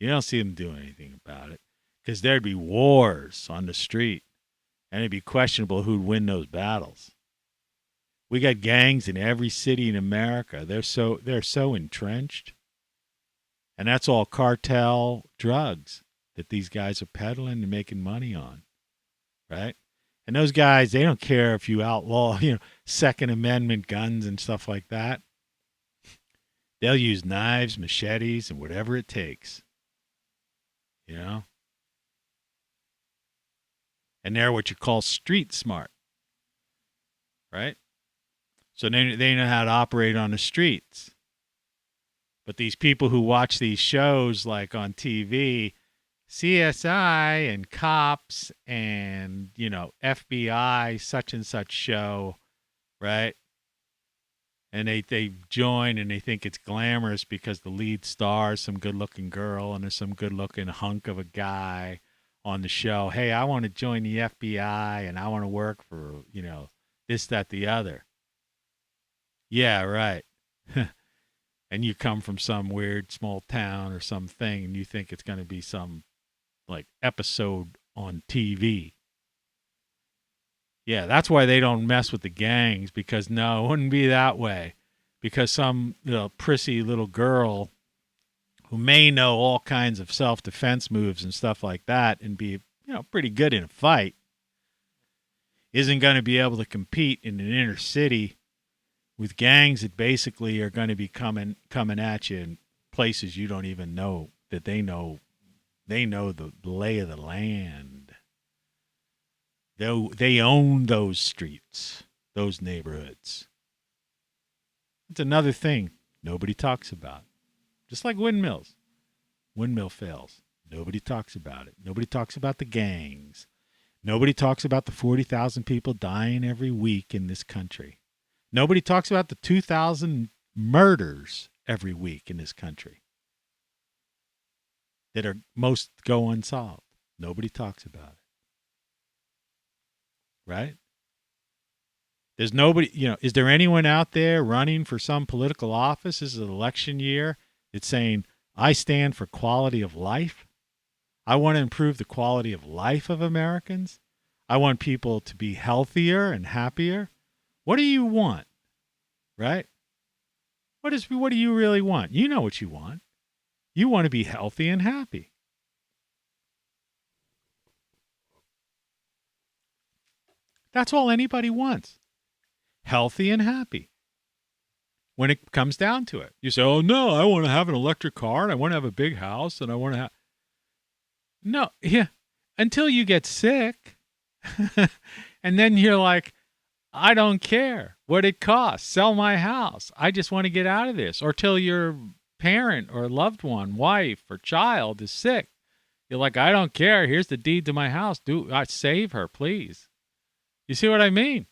S1: You don't see them doing anything about it because there'd be wars on the street, and it'd be questionable who'd win those battles. We got gangs in every city in America. They're so entrenched, and that's all cartel drugs that these guys are peddling and making money on, right? And those guys, they don't care if you outlaw, Second Amendment guns and stuff like that. They'll use knives, machetes, and whatever it takes. And they're what you call street smart, right? So they know how to operate on the streets. But these people who watch these shows like on TV, CSI and cops and, FBI, such and such show, right? And they join and they think it's glamorous because the lead star is some good-looking girl and there's some good-looking hunk of a guy on the show. Hey, I want to join the FBI and I want to work for, this, that, the other. Yeah, right. And you come from some weird small town or something and you think it's going to be some, episode on TV. Yeah, that's why they don't mess with the gangs, because no, it wouldn't be that way. Because some prissy little girl who may know all kinds of self-defense moves and stuff like that and be, pretty good in a fight isn't going to be able to compete in an inner city with gangs that basically are going to be coming at you in places you don't even know that they know the lay of the land. They own those streets, those neighborhoods. It's another thing nobody talks about. Just like windmills. Windmill fails. Nobody talks about it. Nobody talks about the gangs. Nobody talks about the 40,000 people dying every week in this country. Nobody talks about the 2,000 murders every week in this country that are most go unsolved. Nobody talks about it. Right? There's nobody, is there anyone out there running for some political office? This is an election year. It's saying, I stand for quality of life. I want to improve the quality of life of Americans. I want people to be healthier and happier. What do you want? Right? What do you really want? You know what you want. You want to be healthy and happy. That's all anybody wants. Healthy and happy. When it comes down to it, you say, oh, no, I want to have an electric car and I want to have a big house and I want to have. No, yeah, until you get sick. And then you're like, I don't care what it costs. Sell my house. I just want to get out of this. Or till your parent or loved one, wife or child is sick. You're like, I don't care. Here's the deed to my house. Save her, please. You see what I mean?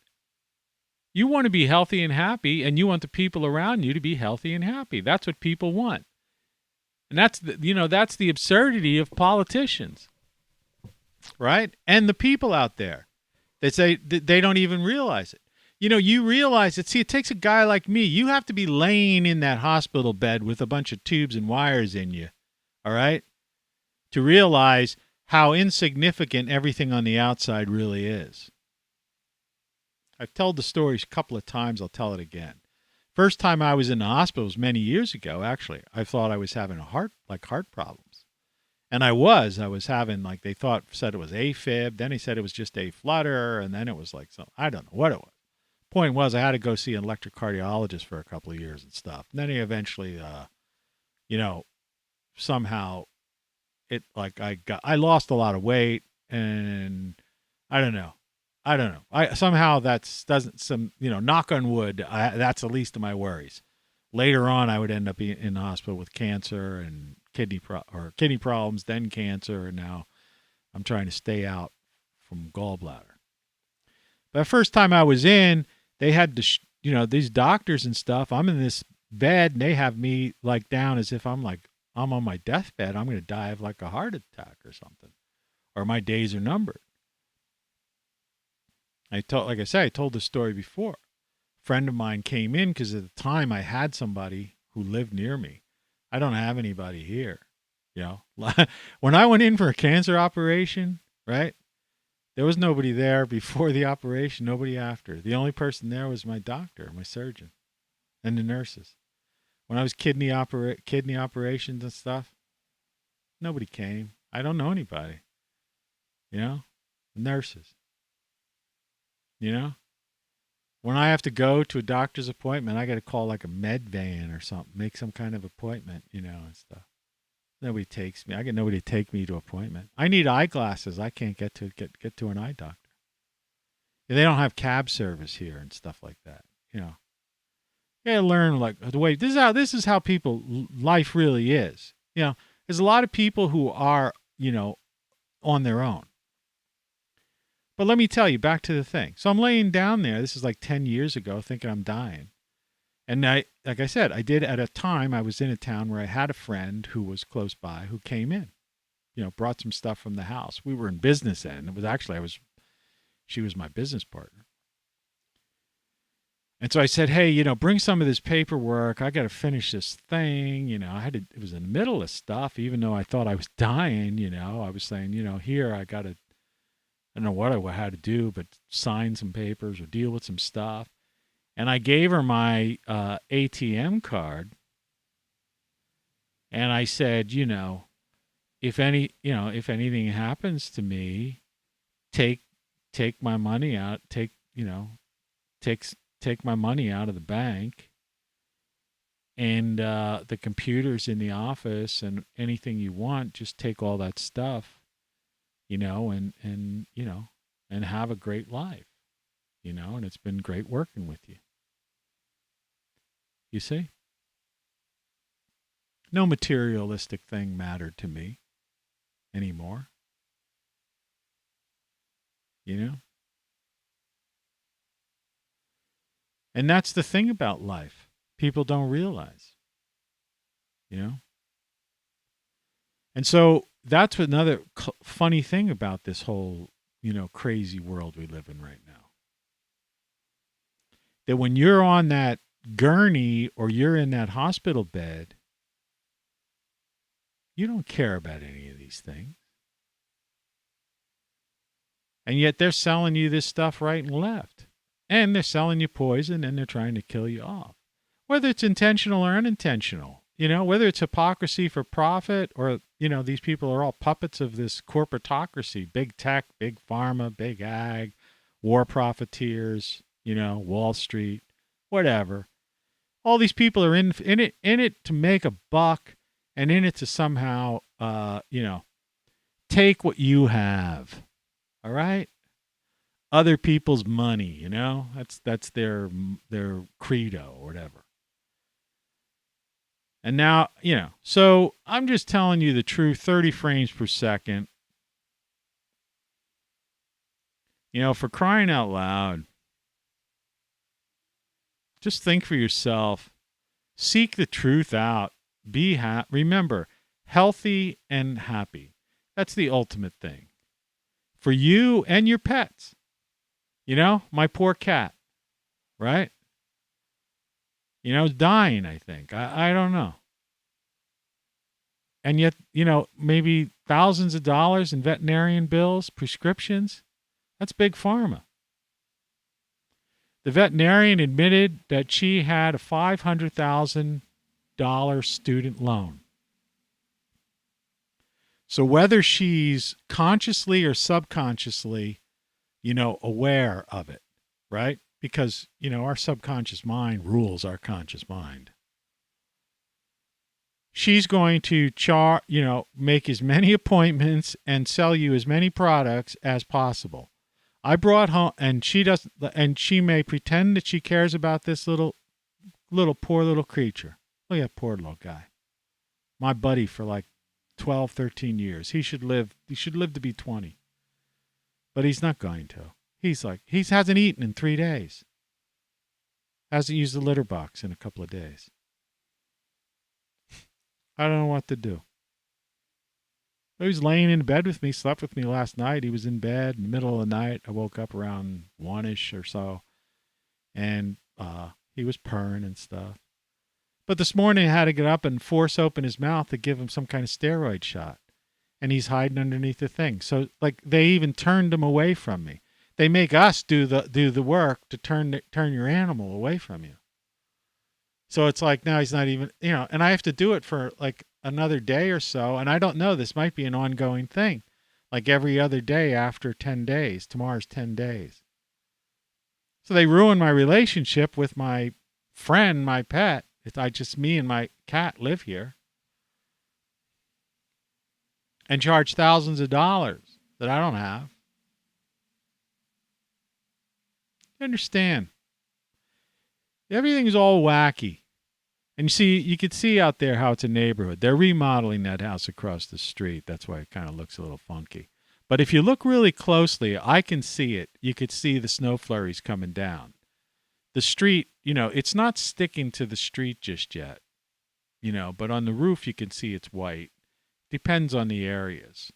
S1: You want to be healthy and happy, and you want the people around you to be healthy and happy. That's what people want. And that's the absurdity of politicians, right? And the people out there that say they don't even realize it. You realize it. See, it takes a guy like me. You have to be laying in that hospital bed with a bunch of tubes and wires in you, all right, to realize how insignificant everything on the outside really is. I've told the story a couple of times. I'll tell it again. First time I was in the hospital was many years ago, actually. I thought I was having heart problems. And I was having, they said it was AFib. Then he said it was just a flutter. And then it was I don't know what it was. Point was, I had to go see an electrocardiologist for a couple of years and stuff. And then he eventually, somehow I lost a lot of weight and I don't know. Somehow knock on wood, that's the least of my worries. Later on, I would end up in the hospital with cancer and kidney problems, then cancer, and now I'm trying to stay out from gallbladder. But the first time I was in, they had these doctors and stuff. I'm in this bed, and they have me down as if I'm on my deathbed. I'm going to die of a heart attack or something, or my days are numbered. I told the story before. A friend of mine came in because at the time I had somebody who lived near me. I don't have anybody here. When I went in for a cancer operation, right? There was nobody there before the operation, nobody after. The only person there was my doctor, my surgeon, and the nurses. When I was kidney operations and stuff, nobody came. I don't know anybody. Nurses. When I have to go to a doctor's appointment, I got to call a med van or something, make some kind of appointment, and stuff. Nobody takes me. I get nobody to take me to appointment. I need eyeglasses. I can't get to an eye doctor. They don't have cab service here and stuff like that. You gotta learn the way this is how life really is. There's a lot of people who are on their own. But let me tell you, back to the thing. So I'm laying down there. This is 10 years ago, thinking I'm dying. And like I said, I did at a time, I was in a town where I had a friend who was close by who came in, brought some stuff from the house. We were in business then. It was actually, she was my business partner. And so I said, hey, bring some of this paperwork. I got to finish this thing. It was in the middle of stuff, even though I thought I was dying, I was saying, here I got to, I don't know what I had to do, but sign some papers or deal with some stuff. And I gave her my ATM card. And I said, if anything happens to me, take my money out, take my money out of the bank and the computers in the office and anything you want, just take all that stuff, and have a great life, and it's been great working with you. You see? No materialistic thing mattered to me anymore. You know? And that's the thing about life. People don't realize. You know? And so that's another funny thing about this whole, crazy world we live in right now. That when you're on that gurney or you're in that hospital bed, you don't care about any of these things. And yet they're selling you this stuff right and left. And they're selling you poison and they're trying to kill you off. Whether it's intentional or unintentional. Whether it's hypocrisy for profit or, these people are all puppets of this corporatocracy, big tech, big pharma, big ag, war profiteers, Wall Street, whatever. All these people are in it to make a buck and in it to somehow, take what you have. All right? Other people's money, that's their credo or whatever. And now, so I'm just telling you the truth, 30 frames per second. For crying out loud, just think for yourself. Seek the truth out. Be happy. Remember, healthy and happy. That's the ultimate thing. For you and your pets. My poor cat, right? Dying, I think. I don't know. And yet, maybe thousands of dollars in veterinarian bills, prescriptions. That's big pharma. The veterinarian admitted that she had a $500,000 student loan. So whether she's consciously or subconsciously, aware of it, right? Because, our subconscious mind rules our conscious mind. She's going to make as many appointments and sell you as many products as possible. I brought home, and she may pretend that she cares about this little poor little creature. Look at that poor little guy. My buddy for like 12, 13 years. He should live to be 20. But he's not going to. He hasn't eaten in 3 days. Hasn't used the litter box in a couple of days. I don't know what to do. He was laying in bed with me, slept with me last night. He was in bed in the middle of the night. I woke up around 1-ish or so. And he was purring and stuff. But this morning I had to get up and force open his mouth to give him some kind of steroid shot. And he's hiding underneath the thing. So they even turned him away from me. They make us do the work to turn your animal away from you. So it's like now he's not even, and I have to do it for like another day or so. And I don't know, this might be an ongoing thing. Like every other day after 10 days. Tomorrow's 10 days. So they ruined my relationship with my friend, my pet. Me and my cat live here. And charge thousands of dollars that I don't have. You understand? Everything's all wacky. And you could see out there how it's a neighborhood. They're remodeling that house across the street. That's why it kind of looks a little funky. But if you look really closely, I can see it. You could see the snow flurries coming down. The street, it's not sticking to the street just yet. But on the roof you can see it's white. Depends on the areas,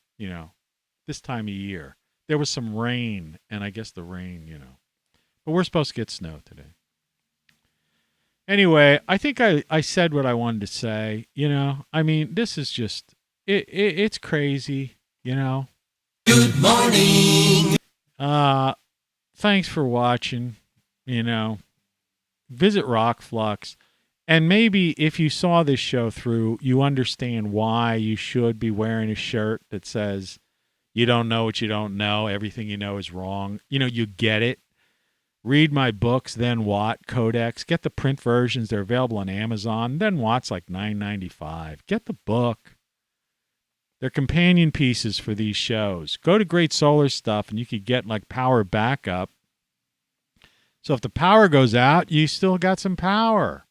S1: this time of year. There was some rain, and I guess the rain, But we're supposed to get snow today. Anyway, I think I said what I wanted to say, this is just, it's crazy, Good morning. Thanks for watching, Visit ROCKFLUX. And maybe if you saw this show through, you understand why you should be wearing a shirt that says, you don't know what you don't know. Everything you know is wrong. You get it. Read my books, Then What, Codex. Get the print versions. They're available on Amazon. Then What's like $9.95. Get the book. They're companion pieces for these shows. Go to Great Solar Stuff and you could get like power backup. So if the power goes out, you still got some power.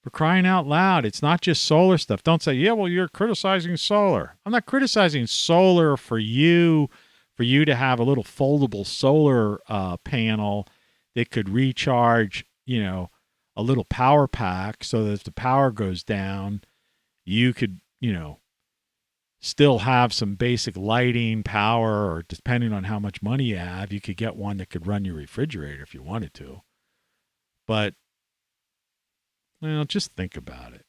S1: For crying out loud, it's not just solar stuff. Don't say, yeah, well, you're criticizing solar. I'm not criticizing solar for you to have a little foldable solar panel that could recharge, a little power pack so that if the power goes down, you could, still have some basic lighting, power, or depending on how much money you have, you could get one that could run your refrigerator if you wanted to. But well, just think about it,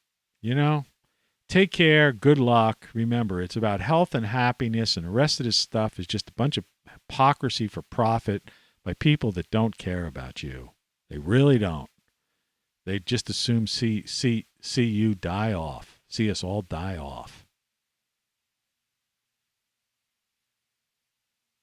S1: Take care. Good luck. Remember, it's about health and happiness, and the rest of this stuff is just a bunch of hypocrisy for profit by people that don't care about you. They really don't. They just assume see you die off. See us all die off.